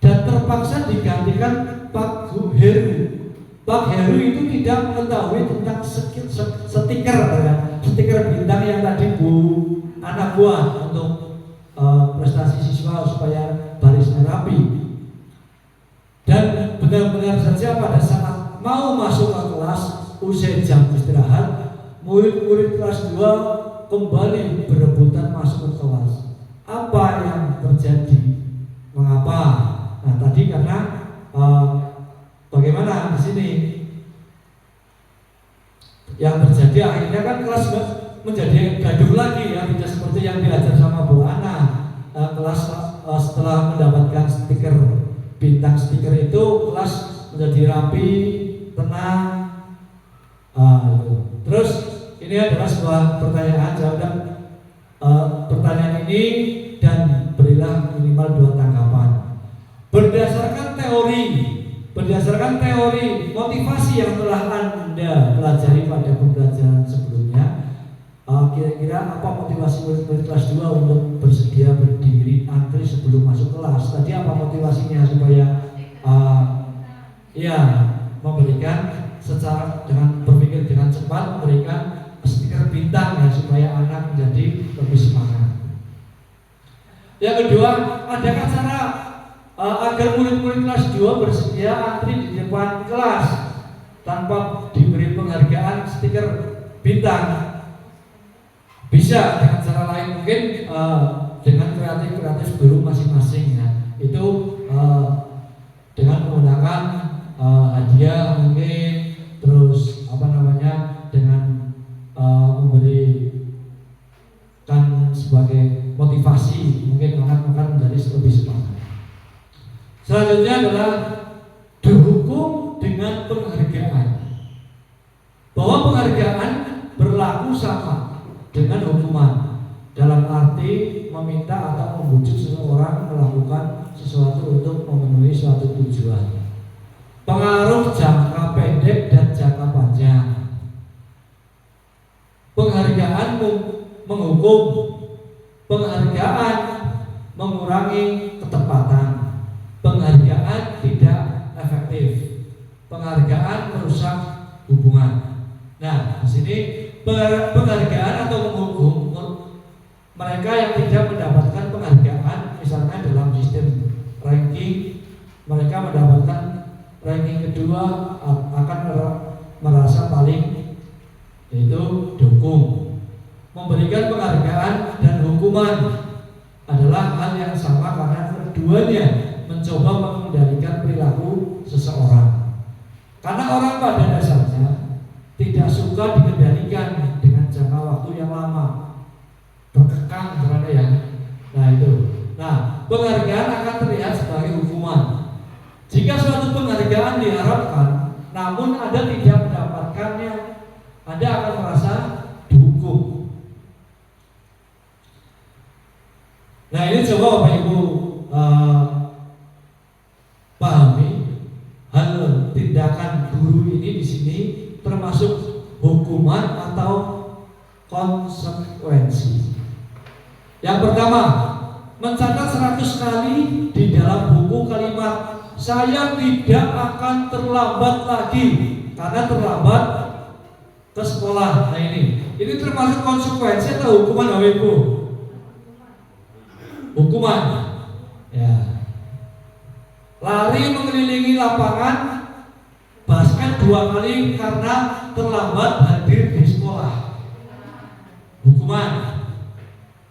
dan terpaksa digantikan Pak Heru. Pak Heru itu tidak mengetahui tentang stiker bintang yang tadi Bu Ana buat untuk prestasi siswa supaya barisnya rapi. Dan benar-benar saja pada saat mau masuk ke kelas usai jam istirahat, murid-murid kelas 2 kembali berebutan masuk ke kelas. Apa yang terjadi? Mengapa? Nah, tadi karena bagaimana di sini yang terjadi akhirnya kan kelas menjadi gaduh lagi ya, tidak seperti yang diajar sama Bu Ana. Kelas setelah mendapatkan stiker bintang stiker itu kelas menjadi rapi, tenang. Terus ini adalah sebuah pertanyaan, jawab pertanyaan ini dan berilah minimal 2 tanggapan. Berdasarkan teori motivasi yang telah Anda pelajari pada pembelajaran sebelumnya, kira-kira apa motivasi murid kelas 2 untuk bersedia berdiri antri sebelum masuk kelas? Tadi apa motivasinya? Supaya memberikan secara dengan berpikir dengan cepat, memberikan stiker bintang ya, supaya anak menjadi lebih semangat. Yang kedua, adakah cara agar murid-murid kelas 2 bersedia antri di depan kelas tanpa diberi penghargaan stiker bintang? Bisa dengan cara lain mungkin dengan kreatif guru masing-masing ya. Itu dengan menggunakan hadiah mungkin, terus dengan memberikan sebagai motivasi, mungkin anak-anak menjadi lebih semangat. Selanjutnya adalah dihukum dengan penghargaan. Bahwa penghargaan berlaku sama dengan hukuman, dalam arti meminta atau membujuk seseorang melakukan sesuatu untuk memenuhi suatu tujuan. Pengaruh jangka pendek dan jangka panjang. Penghargaan menghukum, penghargaan mengurangi ketepatan, penghargaan tidak efektif, penghargaan merusak hubungan. Nah, di sini penghargaan atau menghukum mereka yang tidak mendapatkan penghargaan, misalnya dalam sistem ranking, mereka mendapatkan ranking kedua akan merasa paling, yaitu dukung. Memberikan penghargaan dan hukuman adalah hal yang sama karena keduanya mencoba mengendalikan perilaku seseorang. Karena orang pada dasarnya tidak suka dikendalikan dengan jangka waktu yang lama, berkekang terhadap yang. Nah, penghargaan akan terlihat sebagai hukuman. Jika suatu penghargaan diharapkan, namun Anda tidak mendapatkannya, Anda akan merasa dihukum. Nah, ini coba Bapak Ibu pahami hal tindakan guru ini di sini termasuk hukuman atau konsekuensi. Yang pertama, mencatat 100 kali di dalam buku kalimat saya tidak akan terlambat lagi karena terlambat ke sekolah. Nah, ini termasuk konsekuensi atau hukuman Bapak Ibu? Hukuman. Ya. Lari mengelilingi lapangan basket 2 kali karena terlambat hadir di sekolah. Hukuman.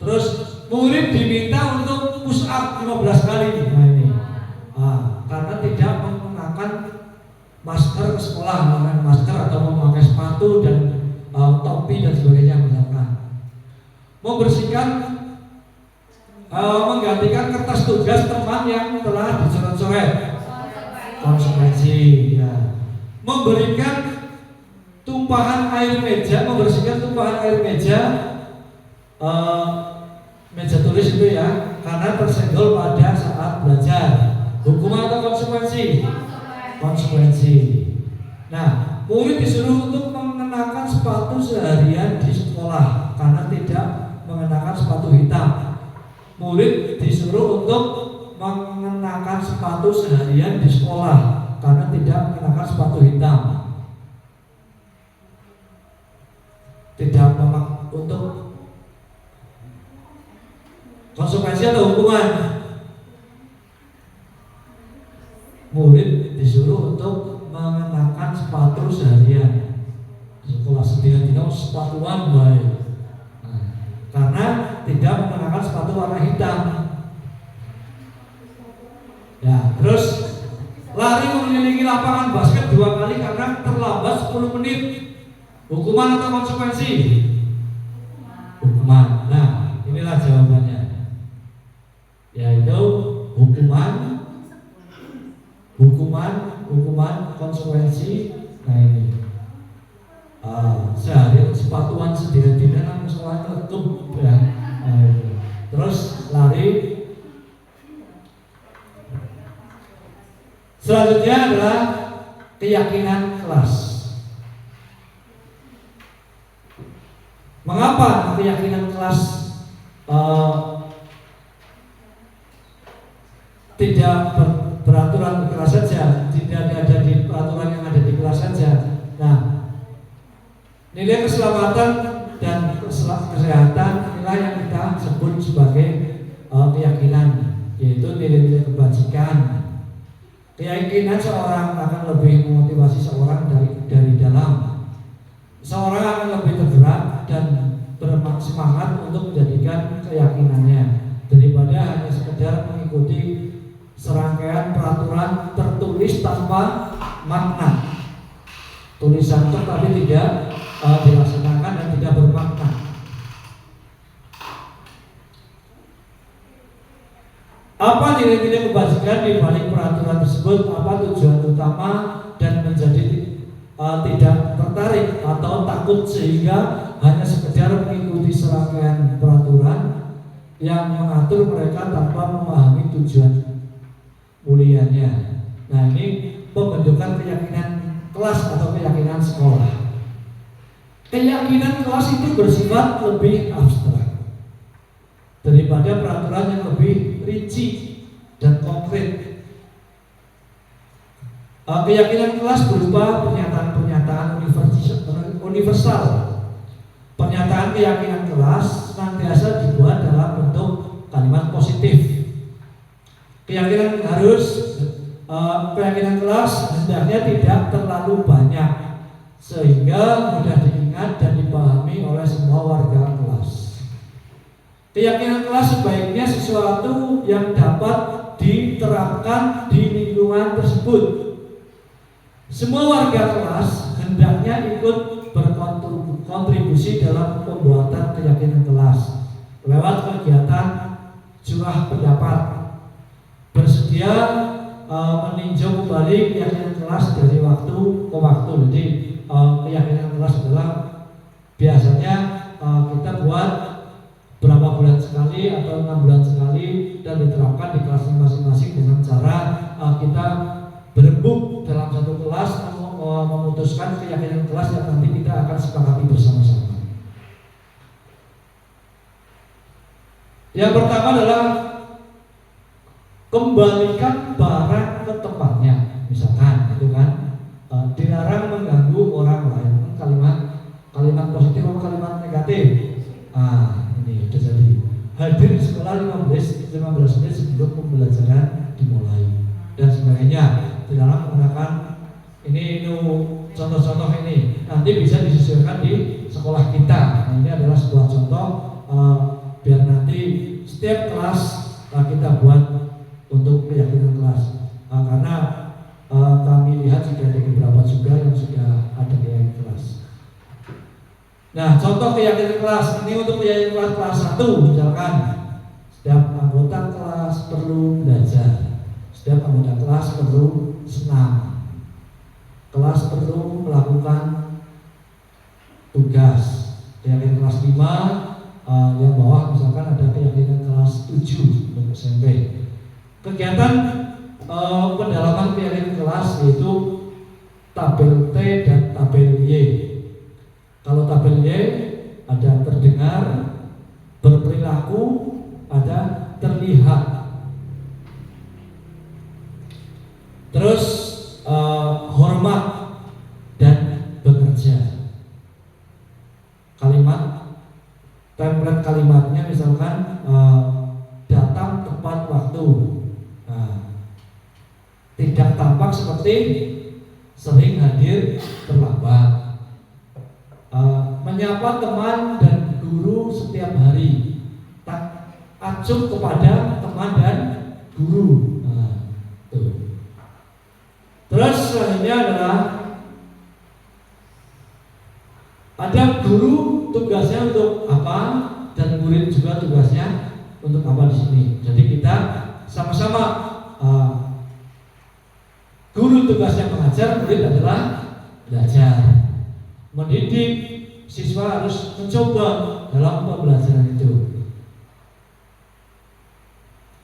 Terus murid diminta untuk push up 15 kali. Nah, ini. Karena tidak menggunakan masker ke sekolah, menggunakan masker atau memakai sepatu dan topi dan sebagainya misalkan. Membersihkan, menggantikan kertas tugas teman yang telah dicoret-coret. Konsekuensi. Ya. Memberikan tumpahan air meja, membersihkan tumpahan air meja, meja tulis itu ya, karena tersenggol pada saat belajar. Hukuman atau konsekuensi? Konsekuensi. Nah, murid disuruh untuk mengenakan sepatu seharian di sekolah karena tidak mengenakan sepatu hitam. Murid disuruh untuk mengenakan sepatu seharian di sekolah karena tidak mengenakan sepatu hitam. Tidak untuk konsekuensi atau hukuman. Murid disuruh untuk mengenakan sepatu seharian di sekolah, sedina-dina sepatuan baik. Karena tidak mengenakan sepatu warna hitam. Ya, terus lari mengelilingi lapangan basket 2 kali karena terlambat 10 menit. Hukuman atau konsekuensi? Hukuman. Nah, inilah jawabannya. Yaitu hukuman, konsekuensi. Nah, ini sehari sepatuan sedina-dina nang sekolah tutup ya. Terus lari. Selanjutnya adalah keyakinan kelas. Mengapa keyakinan kelas tidak beraturan di kelas saja, tidak ada di peraturan yang ada di kelas saja? Nah, nilai keselamatan dan kesehatan inilah yang kita sebut sebagai keyakinan, yaitu nilai-nilai kebajikan. Keyakinan seorang akan lebih memotivasi seorang dari dalam. Seorang akan lebih tergerak dan bermaksimal semangat untuk menjadikan keyakinannya daripada hanya sekedar mengikuti serangkaian peraturan tertulis tanpa makna, tulisan tapi tidak dilaksanakan dan tidak bermakna. Apa nilai-nilai kebajikan di balik peraturan tersebut? Apa tujuan utama dan menjadi tidak tertarik atau takut sehingga hanya sekedar mengikuti serangkaian peraturan yang mengatur mereka tanpa memahami tujuan mulianya. Nah, ini pembentukan keyakinan kelas atau keyakinan sekolah. Keyakinan kelas itu bersifat lebih abstrak daripada peraturan yang lebih rinci dan konkret. Keyakinan kelas berupa pernyataan-pernyataan universal. Pernyataan keyakinan kelas senantiasa dibuat dalam bentuk kalimat positif. Keyakinan kelas hendaknya tidak terlalu banyak sehingga mudah diingat dan dipahami oleh semua warga kelas. Keyakinan kelas sebaiknya sesuatu yang dapat diterapkan di lingkungan tersebut. Semua warga kelas hendaknya ikut berkontribusi dalam pembuatan keyakinan kelas lewat kegiatan curah pendapat, bersedia meninjau kembali keyakinan kelas dari waktu ke waktu. Jadi keyakinan kelas adalah biasanya kita buat berapa bulan sekali atau 6 bulan sekali dan diterapkan di kelas masing-masing dengan cara kita berembuk dalam satu kelas memutuskan keyakinan kelas yang nanti kita akan sepakati bersama-sama. Yang pertama adalah kembalikan barang ke tempatnya, misalkan itu kan dilarang mengganggu orang lain. Kalimat positif atau kalimat negatif. Ini sudah jadi. Hadir di sekolah 15 menit sebelum pembelajaran dimulai dan sebagainya. Dilarang menggunakan ini contoh-contoh ini nanti bisa disesuaikan di sekolah kita. Nah, ini adalah sebuah contoh biar nanti setiap kelas kita buat untuk keyakinan kelas. Karena kami lihat sudah ada beberapa juga yang sudah ada keyakinan kelas. Nah, contoh keyakinan kelas ini untuk keyakinan kelas 1 misalkan setiap anggota kelas perlu belajar, setiap anggota kelas perlu senam, kelas perlu melakukan tugas. Keyakinan kelas 5 yang bawah misalkan ada keyakinan kelas 7 untuk SMP. Kegiatan pendalaman keyakinan kelas yaitu tabel T dan tabel Y. Kalau tabel Y ada terdengar, berperilaku, ada terlihat. Terus hormat dan bekerja. Kalimat template kalimatnya misalkan datang tepat waktu. Tidak tampak seperti sering hadir terlambat. Menyapa teman dan guru setiap hari. Acuh kepada teman dan guru. Terus selanjutnya adalah ada guru tugasnya untuk apa dan murid juga tugasnya untuk apa di sini. Jadi kita sama-sama guru tugasnya mengajar, murid adalah belajar. Mendidik, siswa harus mencoba dalam pembelajaran itu.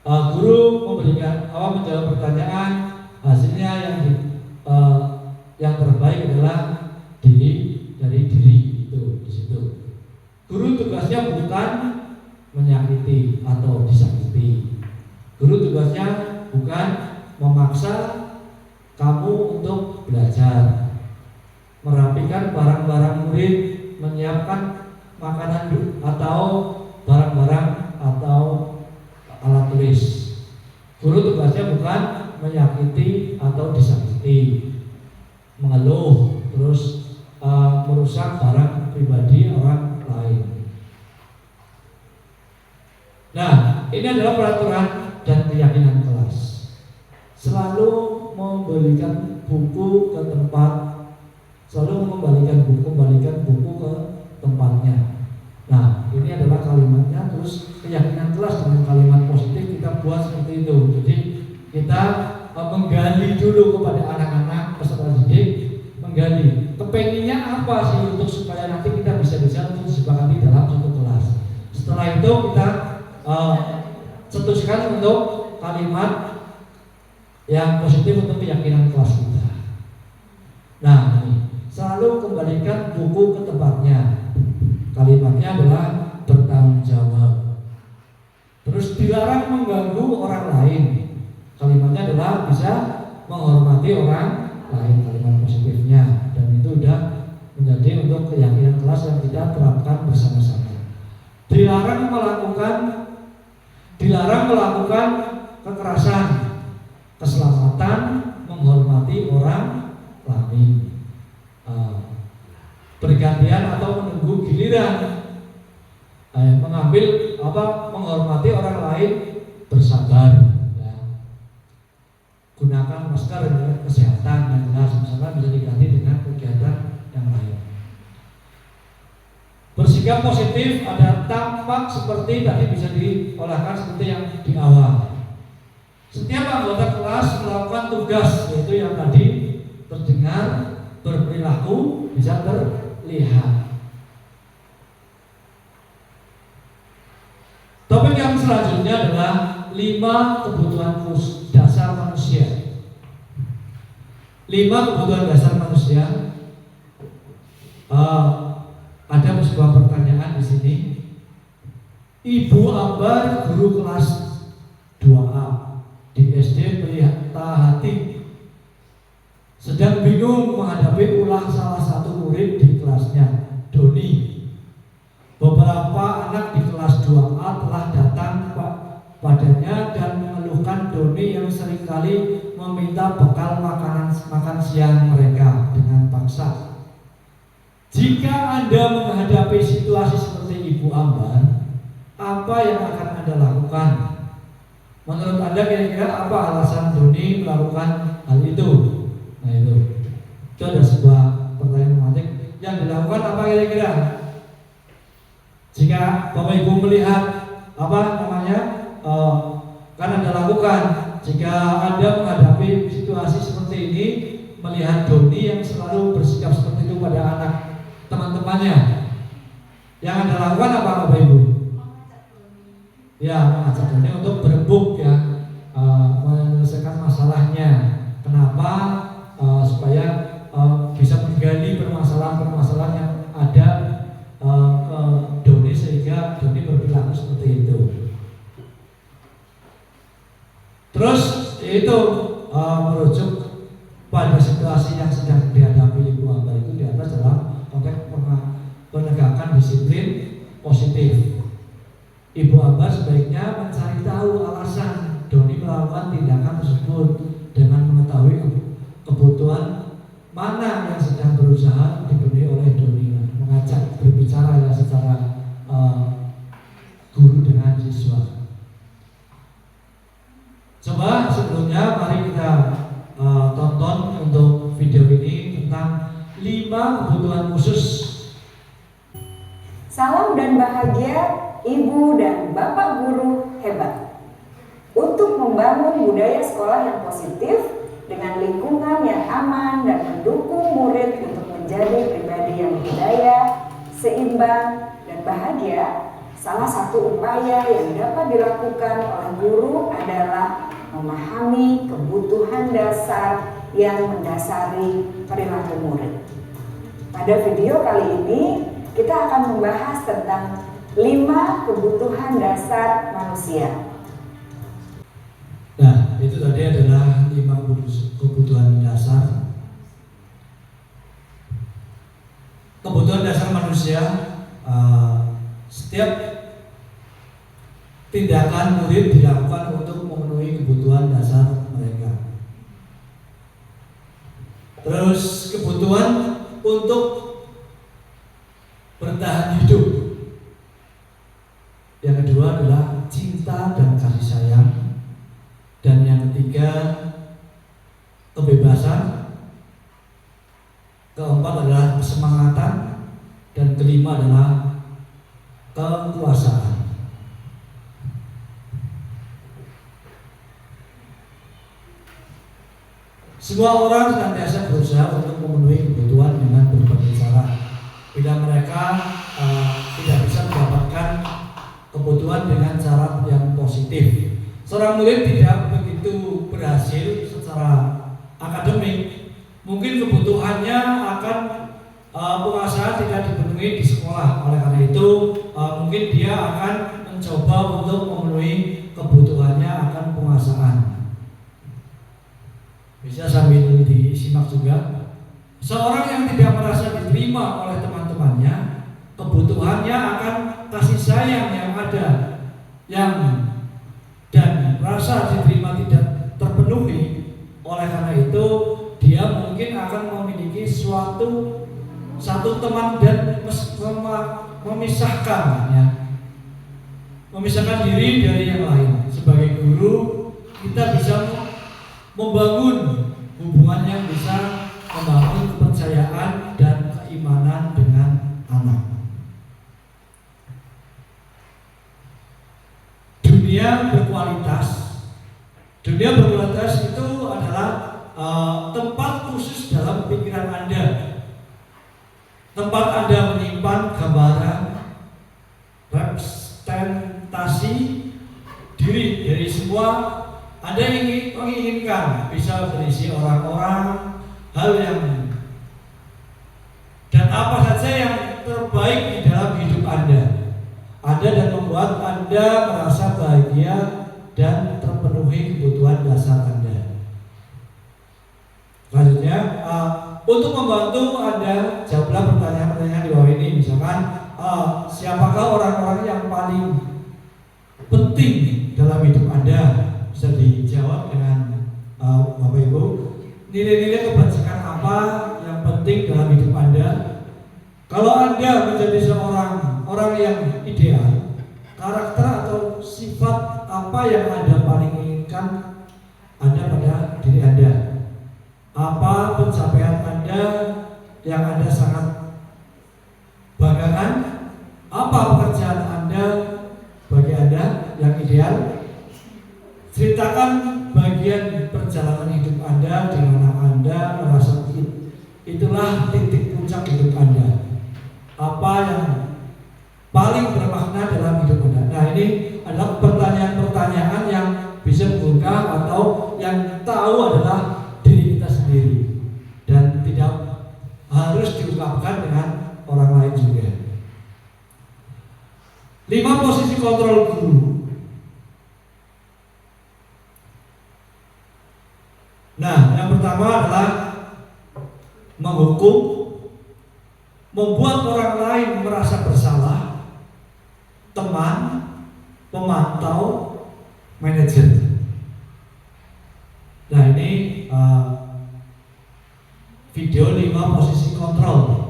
Guru menjawab pertanyaan, hasilnya yang terbaik adalah dari diri itu di situ. Guru tugasnya bukan menyakiti atau disakiti. Guru tugasnya bukan memaksa kamu untuk belajar, merapikan barang-barang murid, menyiapkan makanan atau barang-barang atau alat tulis. Guru tugasnya bukan menyakiti atau disakiti, mengeluh, terus merusak barang pribadi orang lain. ini adalah peraturan dan keyakinan kelas. Selalu membalikan buku ke tempat, selalu mengembalikan buku ke tempatnya. Nah, ini adalah kalimatnya. Terus keyakinan kelas dengan kalimat positif kita buat seperti itu. Jadi kita menggali dulu kepada anak-anak peserta didik, menggali kepenginnya apa sih untuk supaya nanti kita bisa untuk disepakati dalam satu kelas. Setelah itu kita cetuskan untuk kalimat yang positif untuk keyakinan kelas kita. Nah, ini selalu kembalikan buku ke tempatnya. Kalimatnya adalah bertanggung jawab. Terus dilarang mengganggu orang lain. Kalimatnya adalah bisa menghormati orang lain, kalimat positifnya. Dan itu sudah menjadi untuk keyakinan kelas yang kita terapkan bersama-sama. Dilarang melakukan kekerasan, keselamatan, menghormati orang lain, bergantian atau menunggu giliran, menghormati orang lain, bersabar. Gunakan masker kesehatan yang jelas, misalnya bisa diganti dengan kegiatan yang lain. Bersikap positif ada tampak seperti tadi bisa diolahkan seperti yang di awal. Setiap anggota kelas melakukan tugas, yaitu yang tadi terdengar, berperilaku, bisa terlihat. Topik yang selanjutnya adalah 5 kebutuhan dasar manusia. 5 kebutuhan dasar manusia. Ada sebuah pertanyaan di sini. Ibu Ambar, guru kelas 2A di SD Pelita Hati, sedang bingung menghadapi ulah salah satu murid di kelasnya, Doni. Beberapa anak di kelas 2A telah datang padanya dan mengeluhkan Doni yang seringkali meminta bekal makan siang mereka dengan paksa. Jika Anda menghadapi situasi seperti Ibu Ambar, apa yang akan Anda lakukan? Menurut Anda kira-kira apa alasan Doni melakukan hal itu? Nah, itu ada sebuah pertanyaan romantik. Yang dilakukan apa kira-kira? Jika Bapak Ibu melihat kan Anda lakukan, jika Anda menghadapi situasi seperti ini, melihat Doni yang selalu bersikap seperti itu pada anak teman-temannya, yang Anda lakukan apa Bapak Ibu? Ya, mengajak Doni untuk berembuk ya, menyelesaikan masalahnya. Kenapa? Supaya bisa menggali permasalahan-permasalahan yang ada ke Doni sehingga Doni berperilaku seperti itu. Terus itu merujuk pada situasi yang sedang dihadapi Ibu Ambar itu di atas dalam konteks penegakan disiplin positif. Ibu Ambar sebaiknya mencari tahu alasan Doni melakukan tindakan tersebut dengan mengetahui kebutuhan mana yang sedang berusaha dipenuhi oleh Doni. Mengajak berbicara ya secara guru dengan siswa. Coba sebelumnya mari kita tonton untuk video ini tentang 5 kebutuhan khusus. Salam dan bahagia Ibu dan Bapak guru hebat. Untuk membangun budaya sekolah yang positif dengan lingkungan yang aman dan mendukung murid untuk menjadi pribadi yang berdaya, seimbang, dan bahagia, salah satu upaya yang dapat dilakukan oleh guru adalah memahami kebutuhan dasar yang mendasari perilaku murid. Pada video kali ini, kita akan membahas tentang 5 kebutuhan dasar manusia. Nah, itu tadi adalah 5 kebutuhan dasar. Kebutuhan dasar manusia, setiap tindakan murid dilakukan untuk memenuhi kebutuhan dasar mereka. Terus kebutuhan untuk bertahan hidup. Yang kedua adalah cinta dan keempat adalah kesemangatan, dan kelima adalah kekuasaan. Semua orang senantiasa berusaha untuk memenuhi kebutuhan dengan berbagai cara. Bila mereka tidak bisa mendapatkan kebutuhan dengan cara yang positif. Seorang murid tidak begitu berhasil secara akademik, mungkin kebutuhannya akan penguasaan tidak dipenuhi di sekolah. Oleh karena itu mungkin dia akan mencoba untuk memenuhi kebutuhannya akan penguasaan. Bisa sambil disimak juga. Seorang yang tidak merasa diterima oleh teman-temannya, kebutuhannya akan kasih sayang yang ada, dan rasa diterima tidak terpenuhi. Oleh karena itu dia mungkin akan memiliki satu teman dan memisahkan diri dari yang lain. Sebagai guru kita bisa membangun hubungan yang bisa membangun kepercayaan dan keimanan dengan anak. Dunia berkualitas itu adalah tempat khusus dalam pikiran Anda, tempat Anda menyimpan gambaran representasi diri dari semua Anda yang menginginkan, bisa berisi orang-orang, hal yang dan apa saja yang terbaik di dalam hidup Anda, dan membuat Anda merasa bahagia dan terpenuhi kebutuhan dasar Anda. Selanjutnya, untuk membantu Anda, jawablah pertanyaan-pertanyaan di bawah ini. Misalkan, siapakah orang-orang yang paling penting dalam hidup Anda? Bisa dijawab dengan Bapak Ibu. Nilai-nilai kebajikan apa yang penting dalam hidup Anda? Kalau Anda menjadi orang yang ideal, karakter atau sifat apa yang Anda paling inginkan ada pada diri Anda? Apa pencapaian Anda yang Anda sangat banggakan? Apa pekerjaan Anda bagi Anda yang ideal? Ceritakan bagian perjalanan hidup Anda di mana Anda merasa itulah titik puncak hidup Anda. Apa yang paling bermakna dalam hidup Anda? Nah, ini adalah pertanyaan-pertanyaan yang bisa membuka atau yang tahu adalah diri kita sendiri dan tidak harus diungkapkan dengan orang lain juga. 5 posisi kontrol guru. Nah, yang pertama adalah menghukum, membuat orang lain merasa bersalah, teman, pemantau, manajer. Nah, ini video 5 posisi kontrol.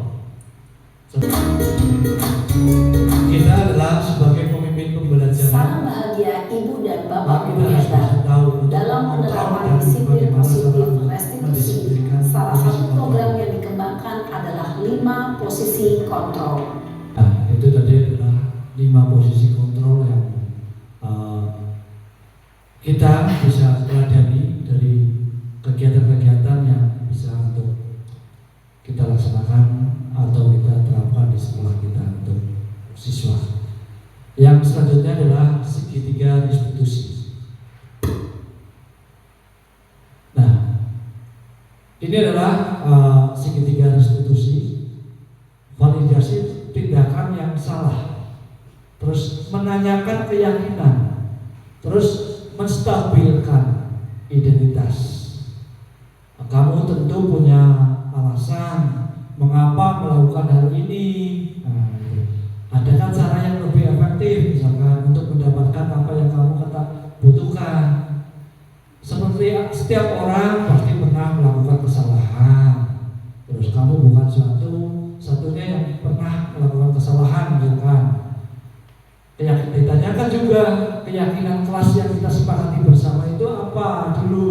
Kita adalah sebagai pemimpin pembelajaran. Salam bahagia Ibu dan Bapak Kita harus Guru tahu dalam penerapan disiplin positif restitusi. Salah satu program yang dikembangkan adalah 5 posisi kontrol. Nah, itu tadi adalah 5 posisi kontrol yang kita bisa pelajari dari kegiatan-kegiatan yang bisa untuk kita laksanakan atau kita terapkan di sekolah kita untuk siswa. Yang selanjutnya adalah segitiga restitusi. Nah, ini adalah segitiga restitusi, validasi tindakan yang salah, terus menanyakan keyakinan, terus menstabilkan identitas. Kamu tentu punya alasan mengapa melakukan hal ini. Adakah cara yang lebih efektif misalkan untuk mendapatkan apa yang kamu butuhkan? Seperti setiap orang pasti pernah melakukan kesalahan. Terus kamu bukan satunya yang pernah melakukan kesalahan, bukan? Ditanyakan juga keyakinan kelas yang kita sepakati bersama itu apa dulu.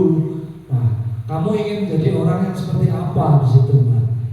Nah, kamu ingin menjadi orang yang seperti apa di situ? Nah,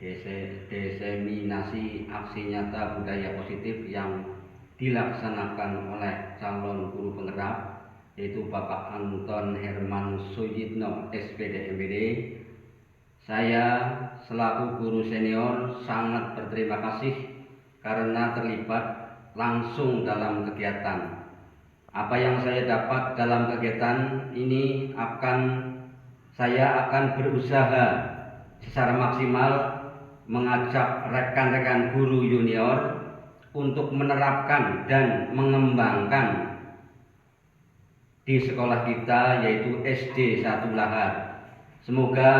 diseminasi aksi nyata budaya positif yang dilaksanakan oleh calon guru penggerak, yaitu Bapak Anton Herman Suyitno SPD MPD. Saya selaku guru senior sangat berterima kasih karena terlibat langsung dalam kegiatan. Apa yang saya dapat dalam kegiatan ini saya akan berusaha secara maksimal mengajak rekan-rekan guru junior untuk menerapkan dan mengembangkan di sekolah kita, yaitu SD 1 Lahar. Semoga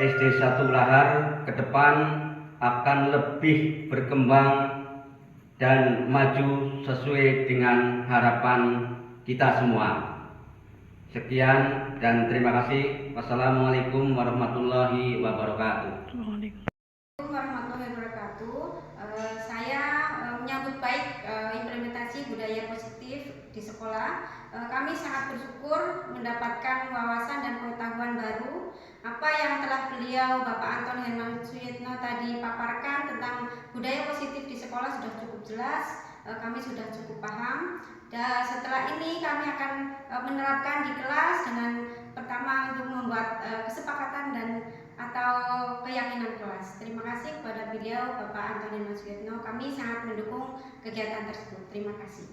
SD 1 Lahar ke depan akan lebih berkembang dan maju sesuai dengan harapan kita semua. Sekian dan terima kasih. Wassalamualaikum warahmatullahi wabarakatuh. Warahmatullahi wabarakatuh. Saya menyambut baik implementasi budaya positif di sekolah. Kami sangat bersyukur mendapatkan wawasan dan pengetahuan baru. Apa yang telah beliau Bapak Anton Herman Suyitno tadi paparkan tentang budaya positif di sekolah sudah cukup jelas. Kami sudah cukup paham. Dan setelah ini kami akan menerapkan di kelas dengan pertama untuk membuat kesepakatan dan atau keyakinan kelas. Terima kasih kepada beliau Bapak Anton Herman Suyitno. Kami sangat mendukung kegiatan tersebut. Terima kasih.